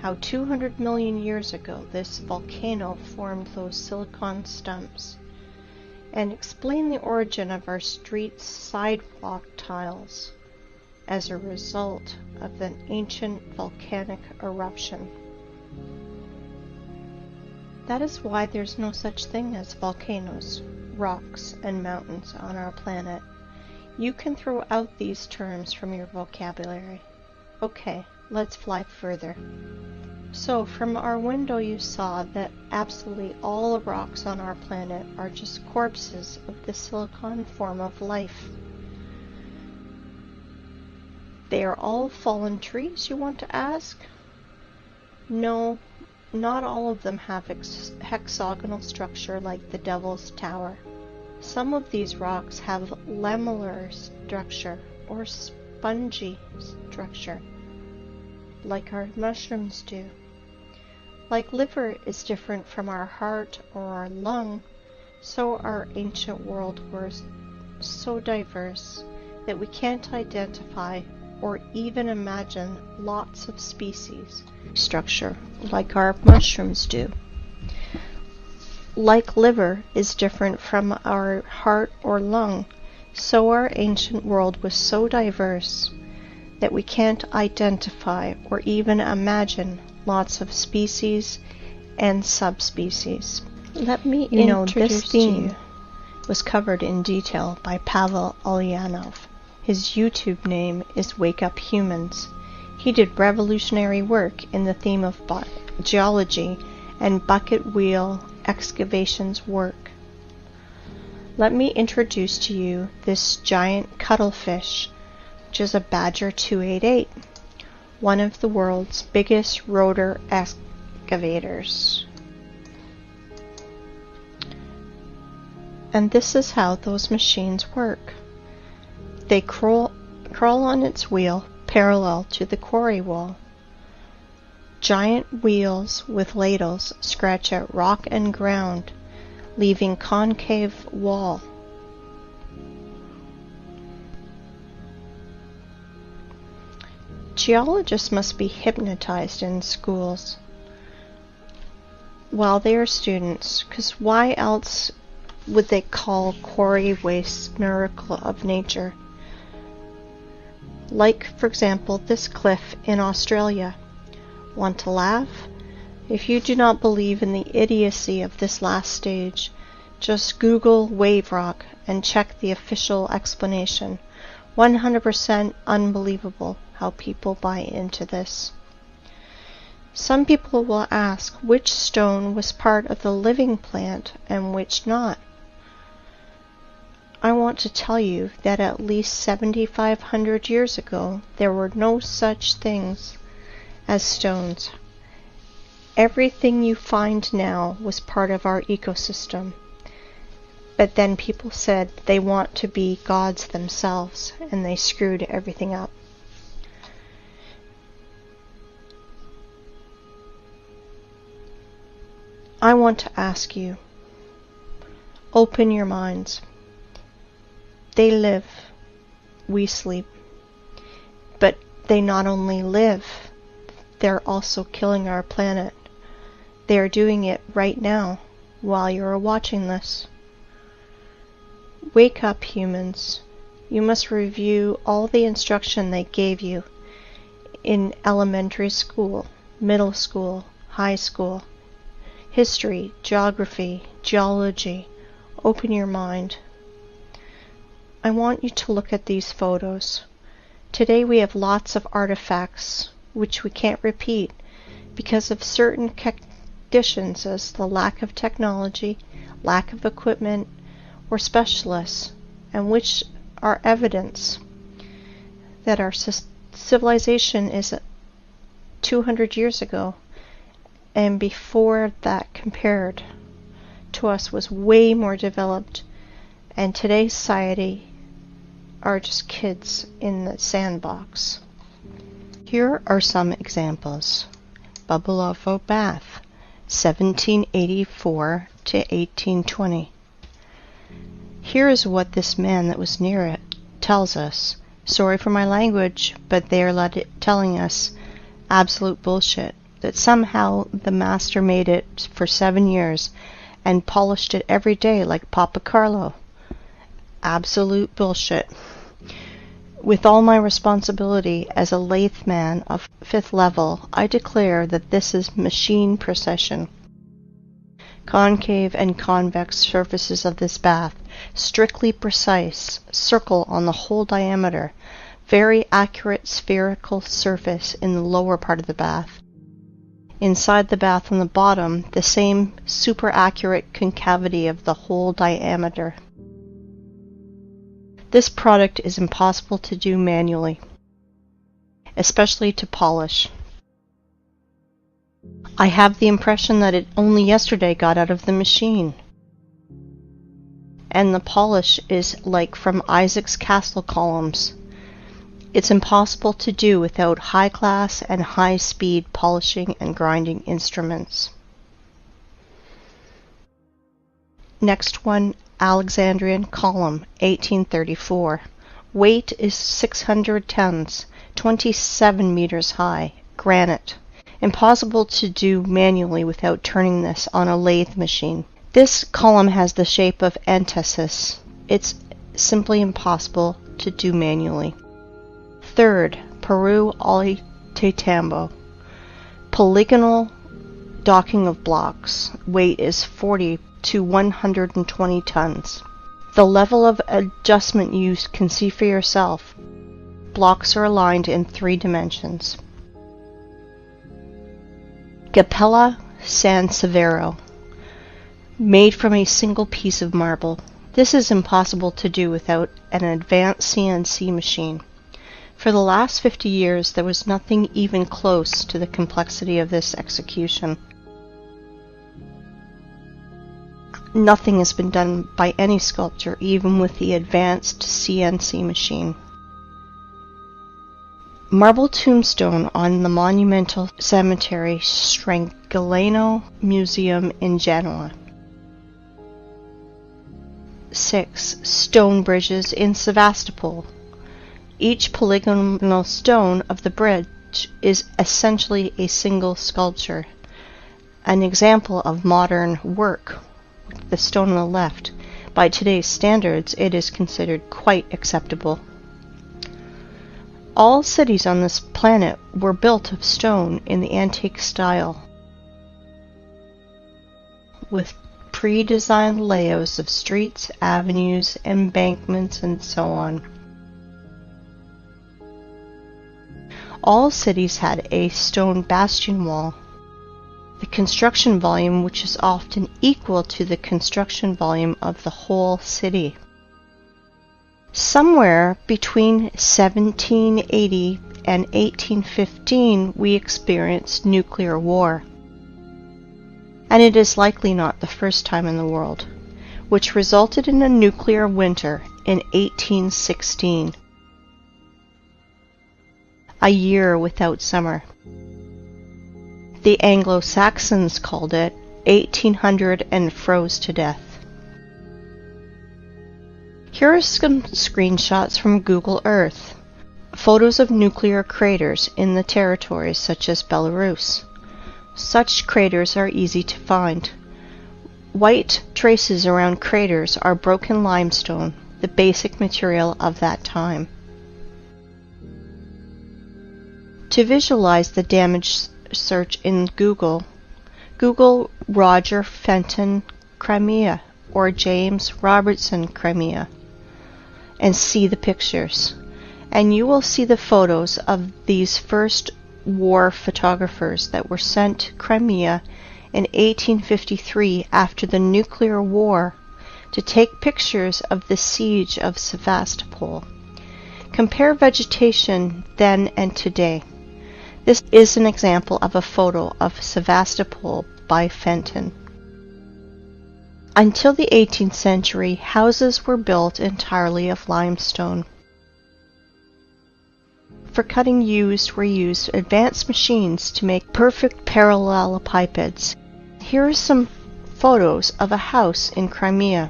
How 200 million years ago this volcano formed those silicon stumps, and explain the origin of our street sidewalk tiles as a result of an ancient volcanic eruption. That is why there's no such thing as volcanoes, rocks, and mountains on our planet. You can throw out these terms from your vocabulary. Okay, let's fly further. So from our window you saw that absolutely all the rocks on our planet are just corpses of the silicon form of life. They are all fallen trees, you want to ask? No, not all of them have hexagonal structure like the Devil's Tower. Some of these rocks have lamellar structure or spongy structure, like our mushrooms do. Like liver is different from our heart or our lung, so our ancient world was so diverse that we can't identify or even imagine lots of species structure like our mushrooms do. Like liver is different from our heart or lung, so our ancient world was so diverse that we can't identify or even imagine lots of species and subspecies. Let me this theme was covered in detail by Pavel Ulyanov. His YouTube name is Wake Up Humans. He did revolutionary work in the theme of geology and bucket wheel excavations work. Let me introduce to you this giant cuttlefish, which is a Badger 288, one of the world's biggest rotor excavators. And this is how those machines work. They crawl on its wheel parallel to the quarry wall. Giant wheels with ladles scratch at rock and ground, leaving concave wall. Geologists must be hypnotized in schools while they are students, because why else would they call quarry waste miracle of nature? Like, for example, this cliff in Australia. Want to laugh? If you do not believe in the idiocy of this last stage, just Google wave rock and check the official explanation. 100% unbelievable how people buy into this. Some people will ask which stone was part of the living plant and which not. I want to tell you that at least 7,500 years ago there were no such things as stones. Everything you find now was part of our ecosystem. But then people said they want to be gods themselves, and they screwed everything up. I want to ask you, open your minds. They live, we sleep. But they not only live, they're also killing our planet. They are doing it right now, while you're watching this. Wake up, humans. You must review all the instruction they gave you in elementary school, middle school, high school. History, geography, geology. Open your mind. I want you to look at these photos. Today we have lots of artifacts which we can't repeat because of certain conditions as the lack of technology, lack of equipment, or specialists, and which are evidence that our civilization is 200 years ago, and before that compared to us was way more developed, and today's society are just kids in the sandbox. Here are some examples. Bubble bath, 1784 to 1820. Here is what this man that was near it tells us. Sorry for my language, but they are telling us absolute bullshit. That somehow the master made it for 7 years and polished it every day like Papa Carlo. Absolute bullshit. With all my responsibility as a lathe man of 5th level, I declare that this is machine precision. Concave and convex surfaces of this bath, strictly precise, circle on the whole diameter, very accurate spherical surface in the lower part of the bath. Inside the bath on the bottom, the same super accurate concavity of the whole diameter. This product is impossible to do manually, especially to polish. I have the impression that it only yesterday got out of the machine. And the polish is like from Isaac's castle columns. It's impossible to do without high-class and high-speed polishing and grinding instruments. Next one, Alexandrian column, 1834. Weight is 600 tons, 27 meters high, granite. Impossible to do manually without turning this on a lathe machine. This column has the shape of antithesis. It's simply impossible to do manually. Third, Peru Ollantaytambo. Polygonal docking of blocks. Weight is 40 to 120 tons. The level of adjustment you can see for yourself. Blocks are aligned in 3 dimensions. Capella San Severo. Made from a single piece of marble. This is impossible to do without an advanced CNC machine. For the last 50 years, there was nothing even close to the complexity of this execution. Nothing has been done by any sculptor, even with the advanced CNC machine. Marble tombstone on the monumental cemetery Strangolano Museum in Genoa. 6. Stone bridges in Sevastopol. Each polygonal stone of the bridge is essentially a single sculpture. An example of modern work. The stone on the left. By today's standards, it is considered quite acceptable. All cities on this planet were built of stone in the antique style, with pre-designed layouts of streets, avenues, embankments, and so on. All cities had a stone bastion wall. The construction volume, which is often equal to the construction volume of the whole city. Somewhere between 1780 and 1815 we experienced nuclear war. And it is likely not the first time in the world, which resulted in a nuclear winter in 1816. A year without summer. The Anglo-Saxons called it 1800 and froze to death. Here are some screenshots from Google Earth. Photos of nuclear craters in the territories such as Belarus. Such craters are easy to find. White traces around craters are broken limestone, the basic material of that time. To visualize the damage, search in Google. Google Roger Fenton Crimea or James Robertson Crimea and see the pictures. And you will see the photos of these first war photographers that were sent to Crimea in 1853 after the nuclear war to take pictures of the siege of Sevastopol. Compare vegetation then and today. This is an example of a photo of Sevastopol by Fenton. Until the 18th century, houses were built entirely of limestone. for cutting were used advanced machines to make perfect parallelepipeds. Here are some photos of a house in Crimea.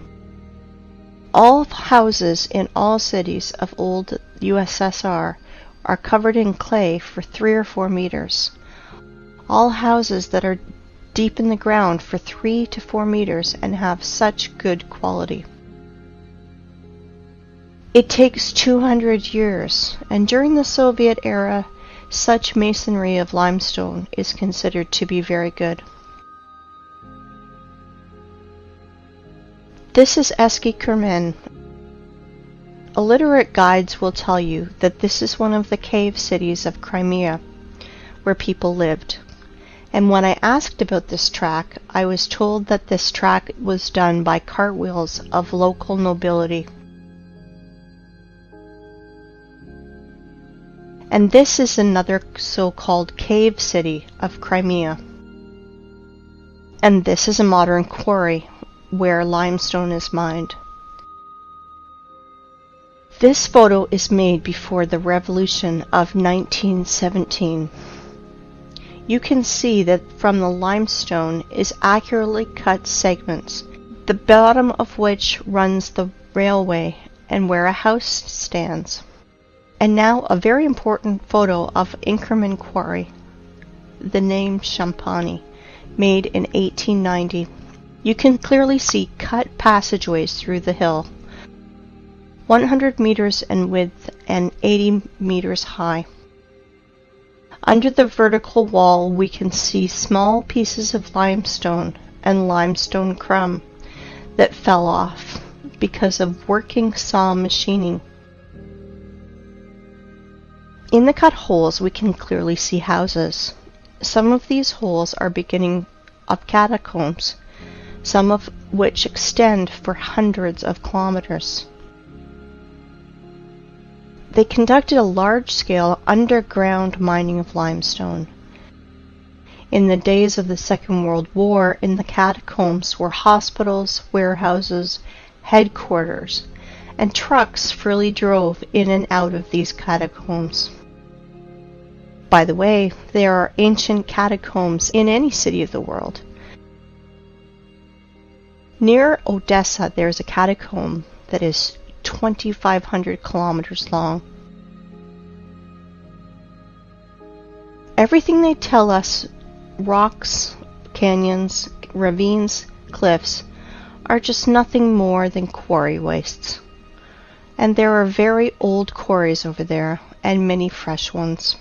All houses in all cities of old USSR are covered in clay for 3 or 4 meters. All houses that are deep in the ground for 3 to 4 meters and have such good quality. It takes 200 years, and during the Soviet era, such masonry of limestone is considered to be very good. This is Eski Kermen. Illiterate guides will tell you that this is one of the cave cities of Crimea, where people lived. And when I asked about this track, I was told that this track was done by cartwheels of local nobility. And this is another so-called cave city of Crimea. And this is a modern quarry where limestone is mined. This photo is made before the revolution of 1917. You can see that from the limestone is accurately cut segments, the bottom of which runs the railway and where a house stands. And now a very important photo of Inkerman Quarry, the name Champani, made in 1890. You can clearly see cut passageways through the hill, 100 meters in width and 80 meters high. Under the vertical wall we can see small pieces of limestone and limestone crumb that fell off because of working saw machining. In the cut holes we can clearly see houses. Some of these holes are beginning of catacombs, some of which extend for hundreds of kilometers. They conducted a large-scale underground mining of limestone. In the days of the Second World War, in the catacombs were hospitals, warehouses, headquarters, and trucks freely drove in and out of these catacombs. By the way, there are ancient catacombs in any city of the world. Near Odessa, there is a catacomb that is 2,500 kilometers long. Everything they tell us, rocks, canyons, ravines, cliffs, are just nothing more than quarry wastes. And there are very old quarries over there, and many fresh ones.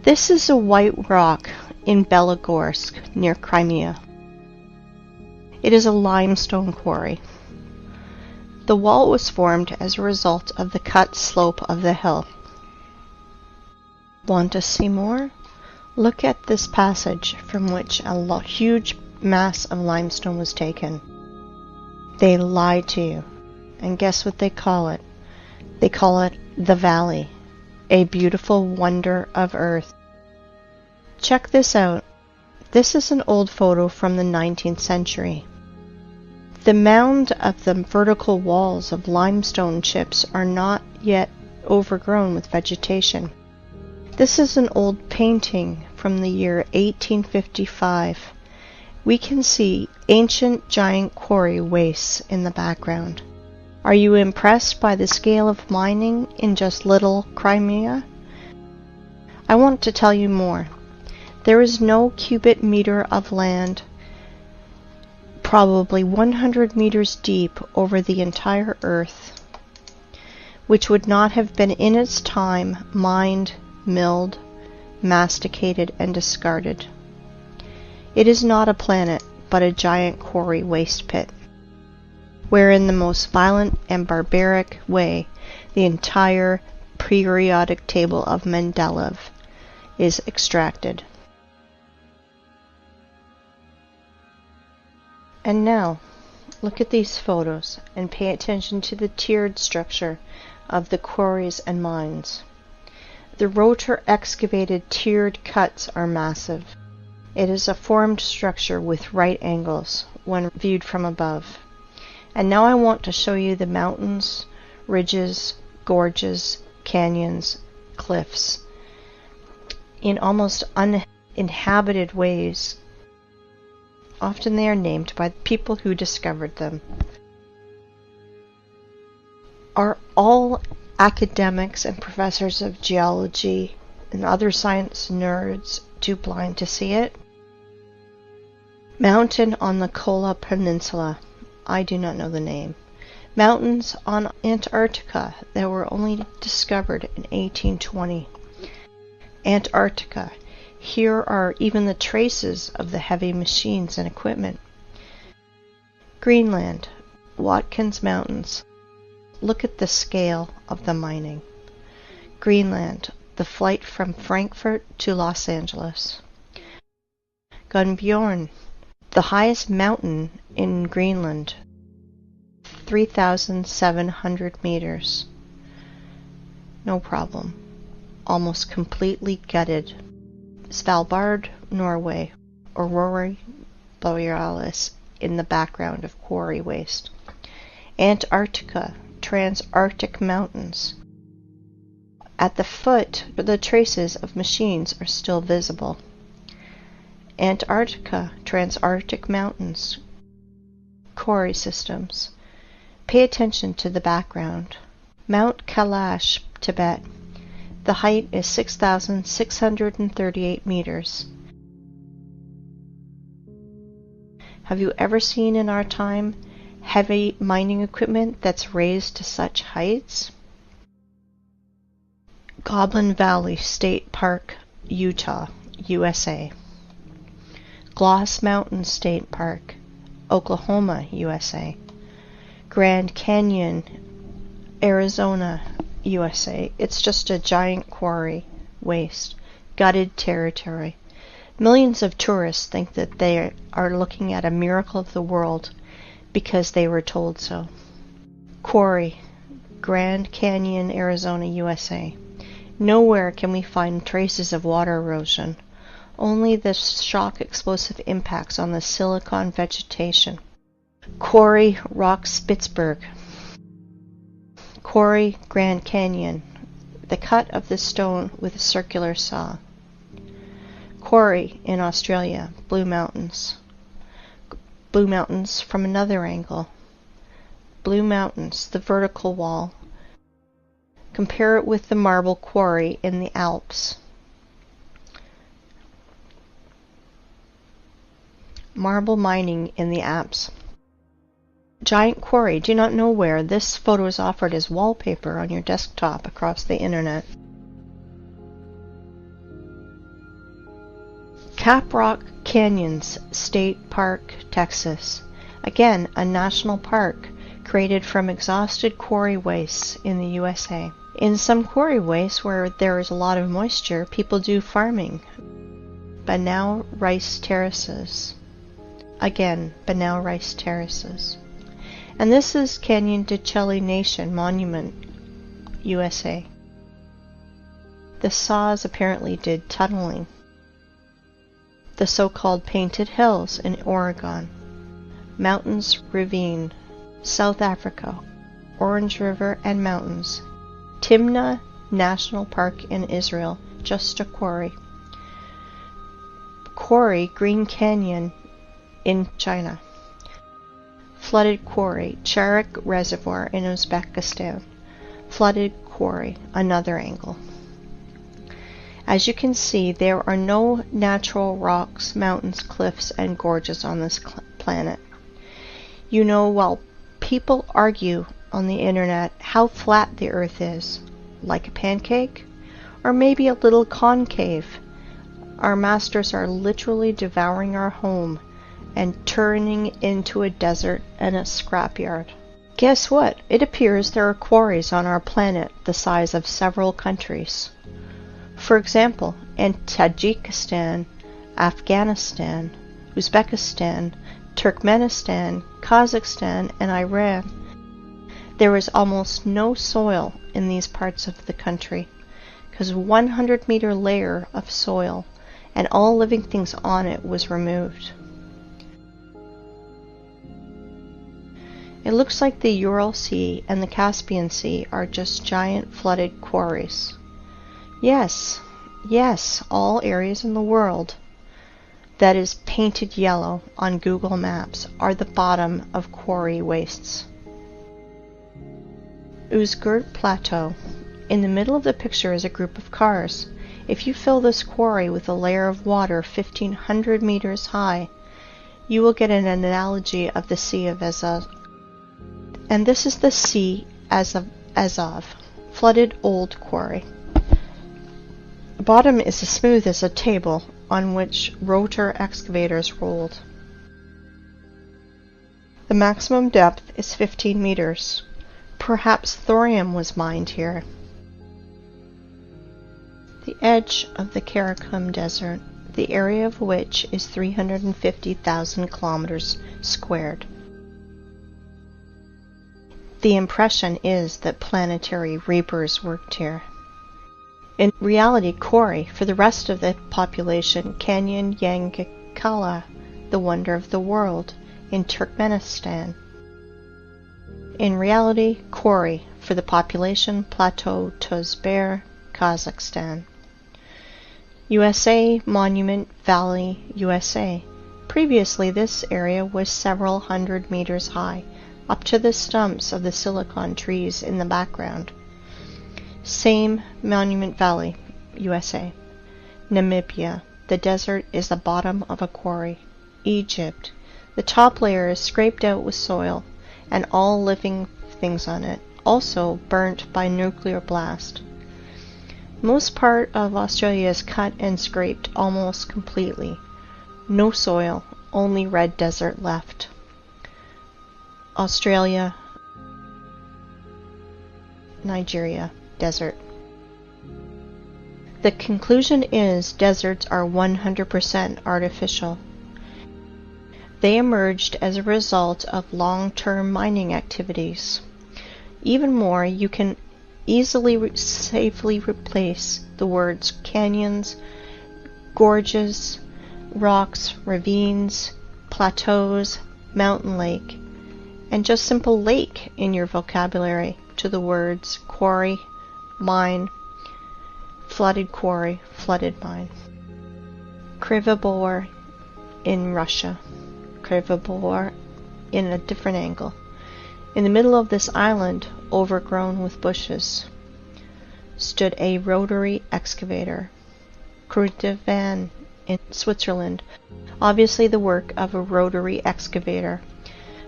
This is a white rock in Belogorsk, near Crimea. It is a limestone quarry. The wall was formed as a result of the cut slope of the hill. Want to see more? Look at this passage from which a huge mass of limestone was taken. They lied to you. And guess what they call it? They call it the Valley, a beautiful wonder of earth. Check this out. This is an old photo from the 19th century. The mound of the vertical walls of limestone chips are not yet overgrown with vegetation. This is an old painting from the year 1855. We can see ancient giant quarry wastes in the background. Are you impressed by the scale of mining in just little Crimea? I want to tell you more. There is no cubic meter of land, probably 100 meters deep over the entire earth, which would not have been in its time mined, milled, masticated, and discarded. It is not a planet, but a giant quarry waste pit, where in the most violent and barbaric way the entire periodic table of Mendeleev is extracted. And now, look at these photos and pay attention to the tiered structure of the quarries and mines. The rotor excavated tiered cuts are massive. It is a formed structure with right angles when viewed from above. And now I want to show you the mountains, ridges, gorges, canyons, cliffs, in almost uninhabited ways. Often they are named by the people who discovered them. Are all academics and professors of geology and other science nerds too blind to see it? Mountain on the Kola Peninsula. I do not know the name. Mountains on Antarctica that were only discovered in 1820. Antarctica. Here are even the traces of the heavy machines and equipment. Greenland. Watkins Mountains. Look at the scale of the mining. Greenland. The flight from Frankfurt to Los Angeles. Gunbjorn. The highest mountain in Greenland. 3,700 meters. No problem. Almost completely gutted. Svalbard, Norway. Aurora Borealis in the background of quarry waste. Antarctica, Transantarctic Mountains. At the foot, the traces of machines are still visible. Antarctica, Transantarctic Mountains. Quarry systems. Pay attention to the background. Mount Kailash, Tibet. The height is 6,638 meters. Have you ever seen in our time heavy mining equipment that's raised to such heights? Goblin Valley State Park, Utah, USA. Gloss Mountain State Park, Oklahoma, USA. Grand Canyon, Arizona, USA. It's just a giant quarry, waste, gutted territory. Millions of tourists think that they are looking at a miracle of the world because they were told so. Quarry, Grand Canyon, Arizona, USA. Nowhere can we find traces of water erosion, only the shock explosive impacts on the silicon vegetation. Quarry, Rock Spitzberg. Quarry, Grand Canyon. The cut of the stone with a circular saw. Quarry in Australia, Blue Mountains. Blue Mountains from another angle. Blue Mountains, the vertical wall. Compare it with the marble quarry in the Alps. Marble mining in the Alps. Giant quarry. Do not know where. This photo is offered as wallpaper on your desktop across the internet. Caprock Canyons State Park, Texas. Again, a national park created from exhausted quarry wastes in the USA. In some quarry wastes where there is a lot of moisture, people do farming. Banao rice terraces. Again, Banao rice terraces. And this is Canyon de Chelly Nation Monument, USA. The saws apparently did tunneling. The so-called Painted Hills in Oregon. Mountains Ravine, South Africa. Orange River and Mountains. Timna National Park in Israel, just a quarry. Quarry, Green Canyon in China. Flooded quarry, Charak Reservoir in Uzbekistan. Flooded quarry, another angle. As you can see, there are no natural rocks, mountains, cliffs, and gorges on this planet. You know, while people argue on the internet how flat the Earth is, like a pancake, or maybe a little concave, our masters are literally devouring our home and turning into a desert and a scrapyard. Guess what? It appears there are quarries on our planet the size of several countries. For example, in Tajikistan, Afghanistan, Uzbekistan, Turkmenistan, Kazakhstan, and Iran, there is almost no soil in these parts of the country, because a 100-meter layer of soil and all living things on it was removed. It looks like the Ural Sea and the Caspian Sea are just giant flooded quarries. Yes, all areas in the world that is painted yellow on Google Maps are the bottom of quarry wastes. Uzgurt Plateau. In the middle of the picture is a group of cars. If you fill this quarry with a layer of water 1,500 meters high, you will get an analogy of the Sea of Azov. And this is the Sea Azov, flooded old quarry. The bottom is as smooth as a table on which rotor excavators rolled. The maximum depth is 15 meters. Perhaps thorium was mined here. The edge of the Karakum Desert, the area of which is 350,000 kilometers squared. The impression is that planetary reapers worked here. In reality, quarry, for the rest of the population, Canyon Yangakala, the wonder of the world, in Turkmenistan. In reality, quarry, for the population, Plateau Tozber, Kazakhstan. USA, Monument Valley, USA. Previously, this area was several hundred meters high, up to the stumps of the silicon trees in the background. Same Monument Valley, USA. Namibia. The desert is the bottom of a quarry. Egypt. The top layer is scraped out with soil and all living things on it, also burnt by nuclear blast. Most part of Australia is cut and scraped almost completely. No soil, only red desert left. Australia, Nigeria. Desert. The conclusion is deserts are 100% artificial. They emerged as a result of long-term mining activities. Even more, you can easily safely replace the words canyons, gorges, rocks, ravines, plateaus, mountain lake, and just simple lake in your vocabulary to the words quarry, mine, flooded quarry, flooded mine. Krivobor in Russia. Krivobor in a different angle. In the middle of this island, overgrown with bushes, stood a rotary excavator. Kruitvann in Switzerland, obviously the work of a rotary excavator.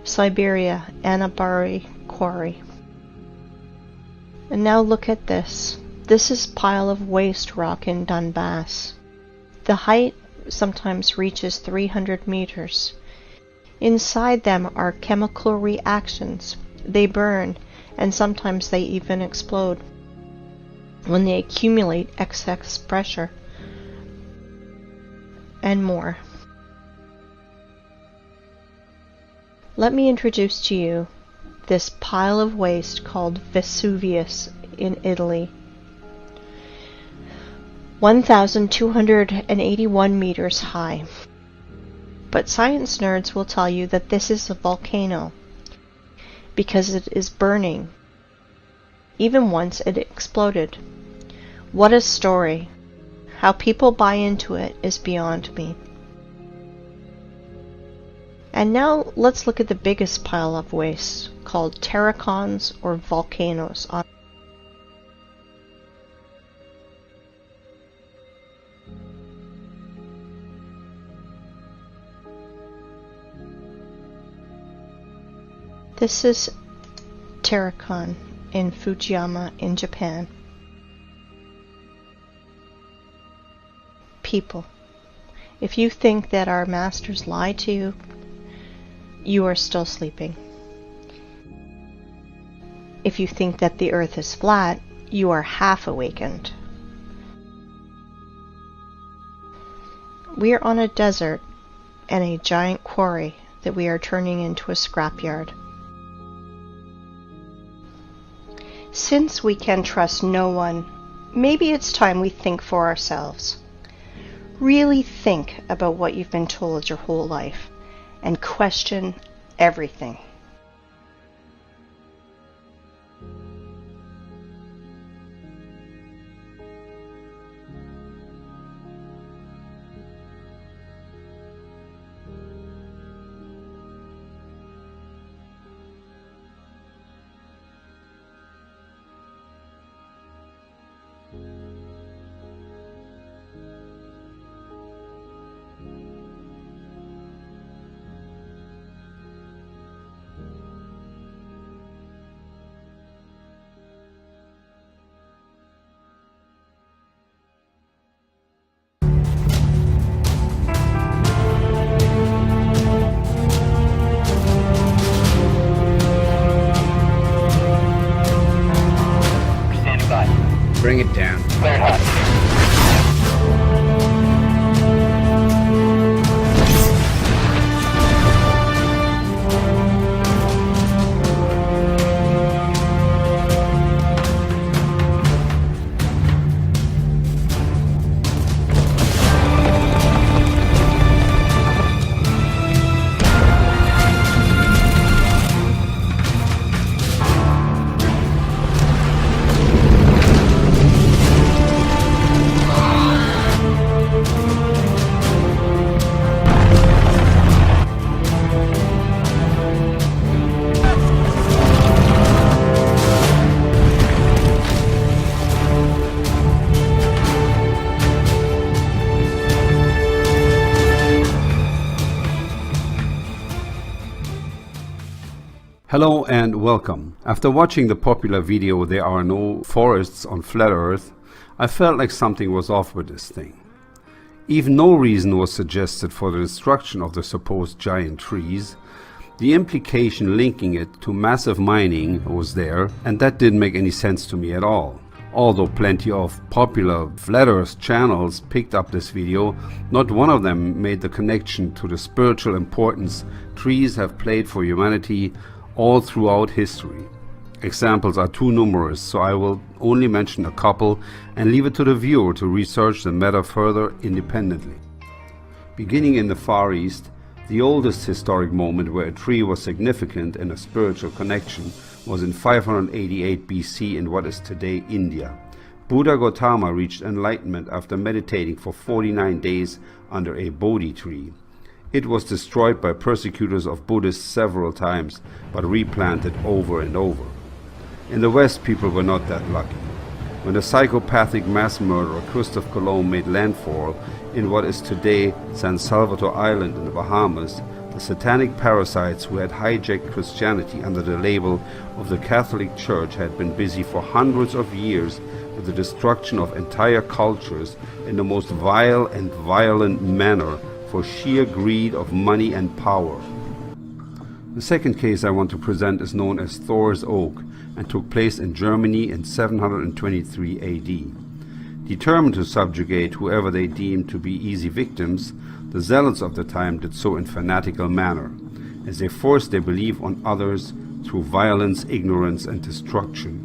Siberia, Anabari quarry. And now look at this. This is pile of waste rock in Donbass. The height sometimes reaches 300 meters. Inside them are chemical reactions. They burn, and sometimes they even explode when they accumulate excess pressure, and more. Let me introduce to you this pile of waste called Vesuvius in Italy. 1,281 meters high. But science nerds will tell you that this is a volcano because it is burning, even once it exploded. What a story. How people buy into it is beyond me. And now let's look at the biggest pile of waste, called terracons or volcanoes. This is Terracon in Fujiyama in Japan. People, if you think that our masters lie to you, you are still sleeping. If you think that the earth is flat, you are half awakened. We are on a desert and a giant quarry that we are turning into a scrapyard. Since we can trust no one, maybe it's time we think for ourselves. Really think about what you've been told your whole life and question everything. Bring it down. Hello and welcome. After watching the popular video "There Are No Forests on Flat Earth," I felt like something was off with this thing. Even no reason was suggested for the destruction of the supposed giant trees. The implication linking it to massive mining was there, and that didn't make any sense to me at all. Although plenty of popular Flat Earth channels picked up this video, not one of them made the connection to the spiritual importance trees have played for humanity all throughout history. Examples are too numerous, so I will only mention a couple and leave it to the viewer to research the matter further independently. Beginning in the Far East, the oldest historic moment where a tree was significant in a spiritual connection was in 588 BC in what is today India. Buddha Gautama reached enlightenment after meditating for 49 days under a Bodhi tree. It was destroyed by persecutors of Buddhists several times, but replanted over and over. In the West, people were not that lucky. When the psychopathic mass murderer Christopher Columbus made landfall in what is today San Salvador Island in the Bahamas, the satanic parasites who had hijacked Christianity under the label of the Catholic Church had been busy for hundreds of years with the destruction of entire cultures in the most vile and violent manner for sheer greed of money and power. The second case I want to present is known as Thor's Oak and took place in Germany in 723 AD. Determined to subjugate whoever they deemed to be easy victims, the zealots of the time did so in fanatical manner, as they forced their belief on others through violence, ignorance, and destruction.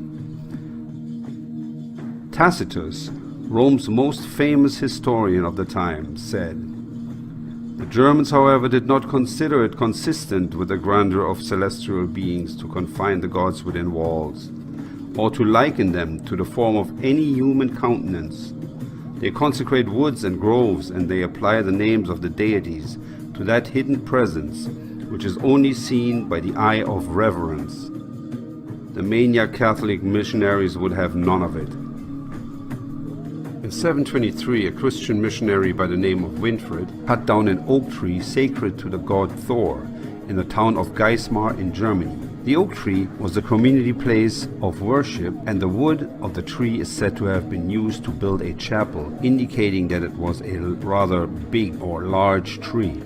Tacitus, Rome's most famous historian of the time, said, "The Germans, however, did not consider it consistent with the grandeur of celestial beings to confine the gods within walls, or to liken them to the form of any human countenance. They consecrate woods and groves, and they apply the names of the deities to that hidden presence which is only seen by the eye of reverence. The maniac Catholic missionaries would have none of it." In 723, a Christian missionary by the name of Winfrid cut down an oak tree sacred to the god Thor in the town of Geismar in Germany. The oak tree was the community place of worship, and the wood of the tree is said to have been used to build a chapel, indicating that it was a rather big or large tree.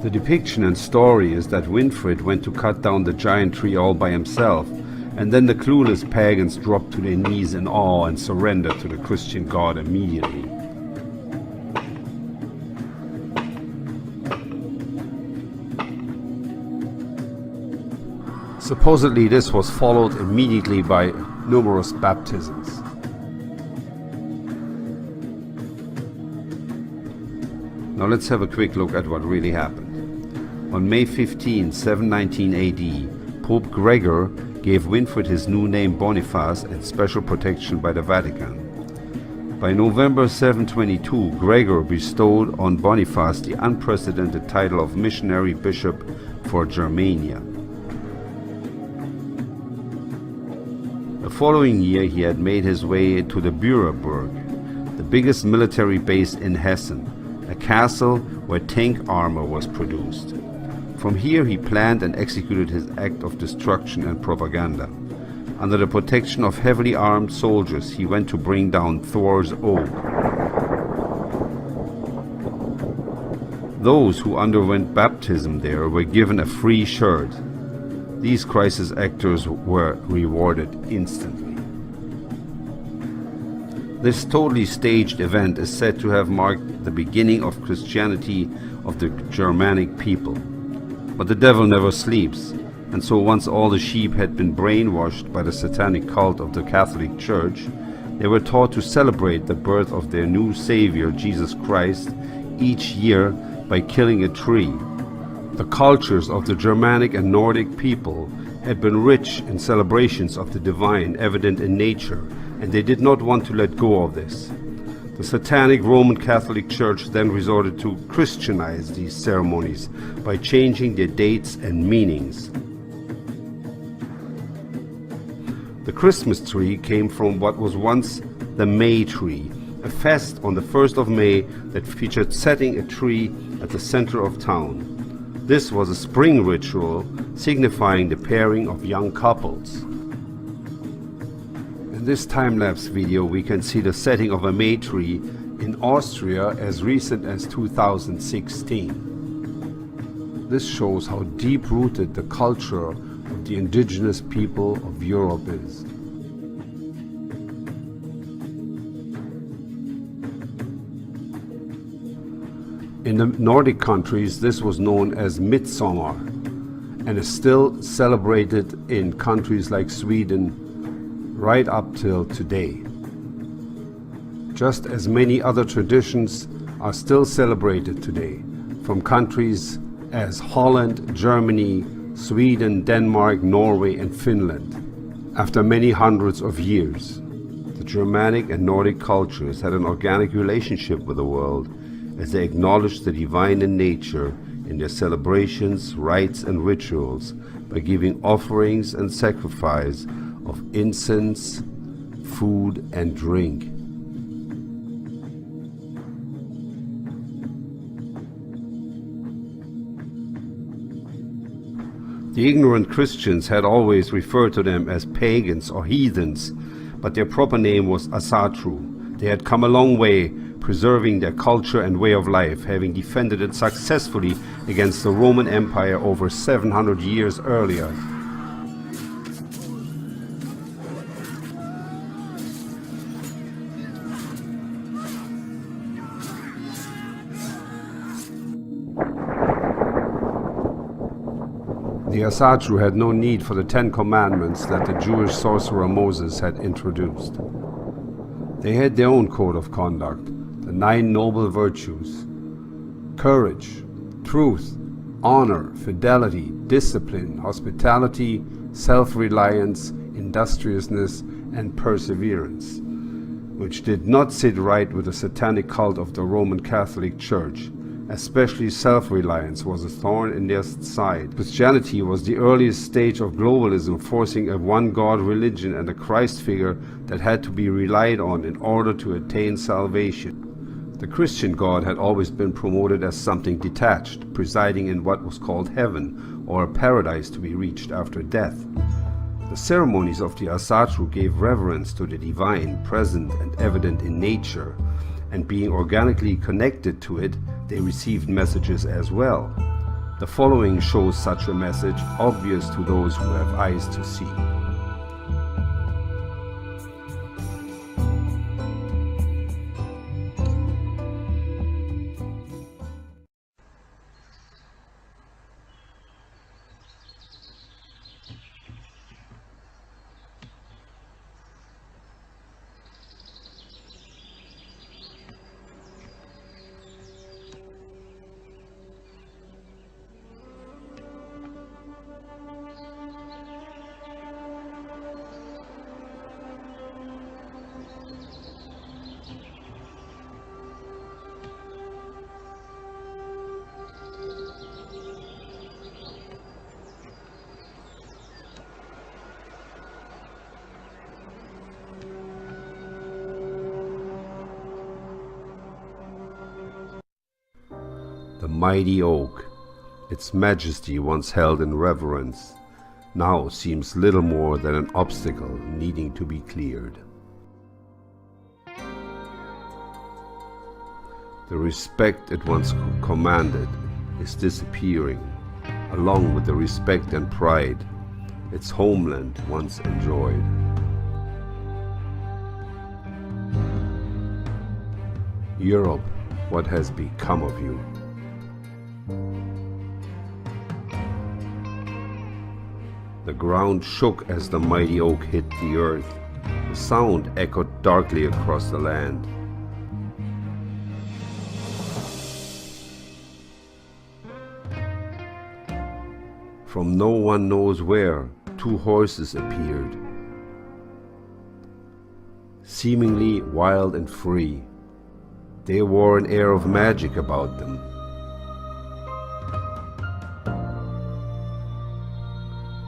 The depiction and story is that Winfrid went to cut down the giant tree all by himself, and then the clueless pagans dropped to their knees in awe and surrendered to the Christian god immediately. Supposedly this was followed immediately by numerous baptisms. Now let's have a quick look at what really happened. On May 15, 719 AD, Pope Gregor gave Winfrid his new name Boniface and special protection by the Vatican. By November 722, Gregor bestowed on Boniface the unprecedented title of missionary bishop for Germania. The following year he had made his way to the Bührerburg, the biggest military base in Hessen, a castle where tank armor was produced. From here he planned and executed his act of destruction and propaganda. Under the protection of heavily armed soldiers, he went to bring down Thor's Oak. Those who underwent baptism there were given a free shirt. These crisis actors were rewarded instantly. This totally staged event is said to have marked the beginning of Christianity of the Germanic people. But the devil never sleeps, and so once all the sheep had been brainwashed by the satanic cult of the Catholic Church, they were taught to celebrate the birth of their new Savior, Jesus Christ, each year by killing a tree. The cultures of the Germanic and Nordic people had been rich in celebrations of the divine evident in nature, and they did not want to let go of this. The satanic Roman Catholic Church then resorted to Christianize these ceremonies by changing their dates and meanings. The Christmas tree came from what was once the May tree, a fest on the 1st of May that featured setting a tree at the center of town. This was a spring ritual signifying the pairing of young couples. In this time-lapse video we can see the setting of a May tree in Austria as recent as 2016. This shows how deep-rooted the culture of the indigenous people of Europe is. In the Nordic countries, this was known as Midsummer and is still celebrated in countries like Sweden right up till today. Just as many other traditions are still celebrated today from countries as Holland, Germany, Sweden, Denmark, Norway and Finland. After many hundreds of years, the Germanic and Nordic cultures had an organic relationship with the world as they acknowledged the divine in nature in their celebrations, rites and rituals by giving offerings and sacrifice of incense, food and drink. The ignorant Christians had always referred to them as pagans or heathens, but their proper name was Asatru. They had come a long way, preserving their culture and way of life, having defended it successfully against the Roman Empire over 700 years earlier. The Asatru had no need for the 10 commandments that the Jewish sorcerer Moses had introduced. They had their own code of conduct, the 9 noble virtues: courage, truth, honor, fidelity, discipline, hospitality, self-reliance, industriousness, and perseverance, which did not sit right with the satanic cult of the Roman Catholic Church. Especially self-reliance was a thorn in their side. Christianity was the earliest stage of globalism, forcing a one-God religion and a Christ figure that had to be relied on in order to attain salvation. The Christian God had always been promoted as something detached, presiding in what was called heaven, or a paradise to be reached after death. The ceremonies of the Asatru gave reverence to the divine, present and evident in nature, and being organically connected to it, they received messages as well. The following shows such a message, obvious to those who have eyes to see. The mighty oak, its majesty once held in reverence, now seems little more than an obstacle needing to be cleared. The respect it once commanded is disappearing, along with the respect and pride its homeland once enjoyed. Europe, what has become of you? The ground shook as the mighty oak hit the earth. The sound echoed darkly across the land. From no one knows where, two horses appeared, seemingly wild and free. They wore an air of magic about them.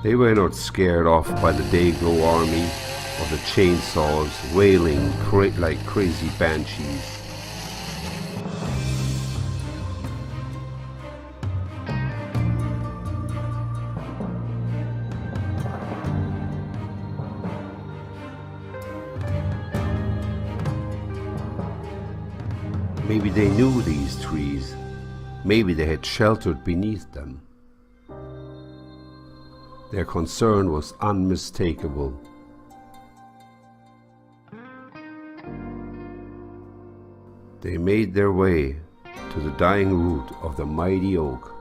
They were not scared off by the day-glow army or the chainsaws wailing like crazy banshees. Maybe they knew these trees. Maybe they had sheltered beneath them. Their concern was unmistakable. They made their way to the dying root of the mighty oak.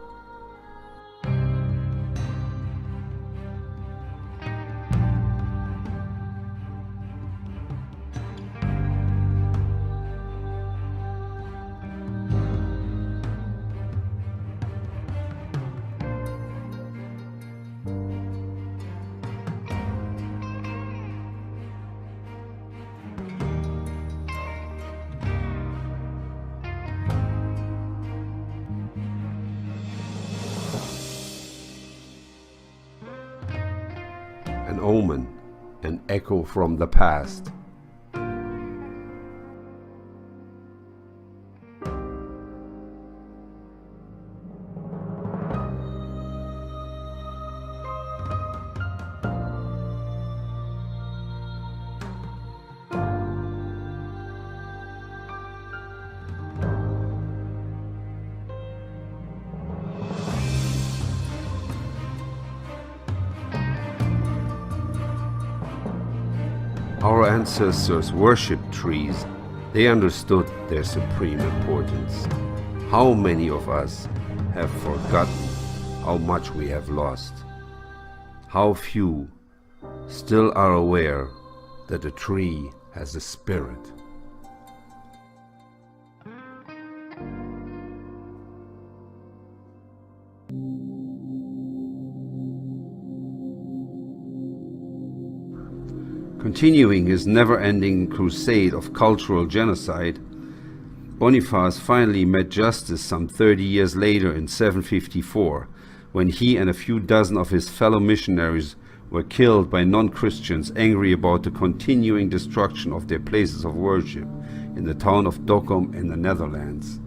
An omen, an echo from the past. Our ancestors worshipped trees. They understood their supreme importance. How many of us have forgotten how much we have lost? How few still are aware that a tree has a spirit? Continuing his never-ending crusade of cultural genocide, Boniface finally met justice some 30 years later in 754, when he and a few dozen of his fellow missionaries were killed by non-Christians angry about the continuing destruction of their places of worship in the town of Dokkum in the Netherlands.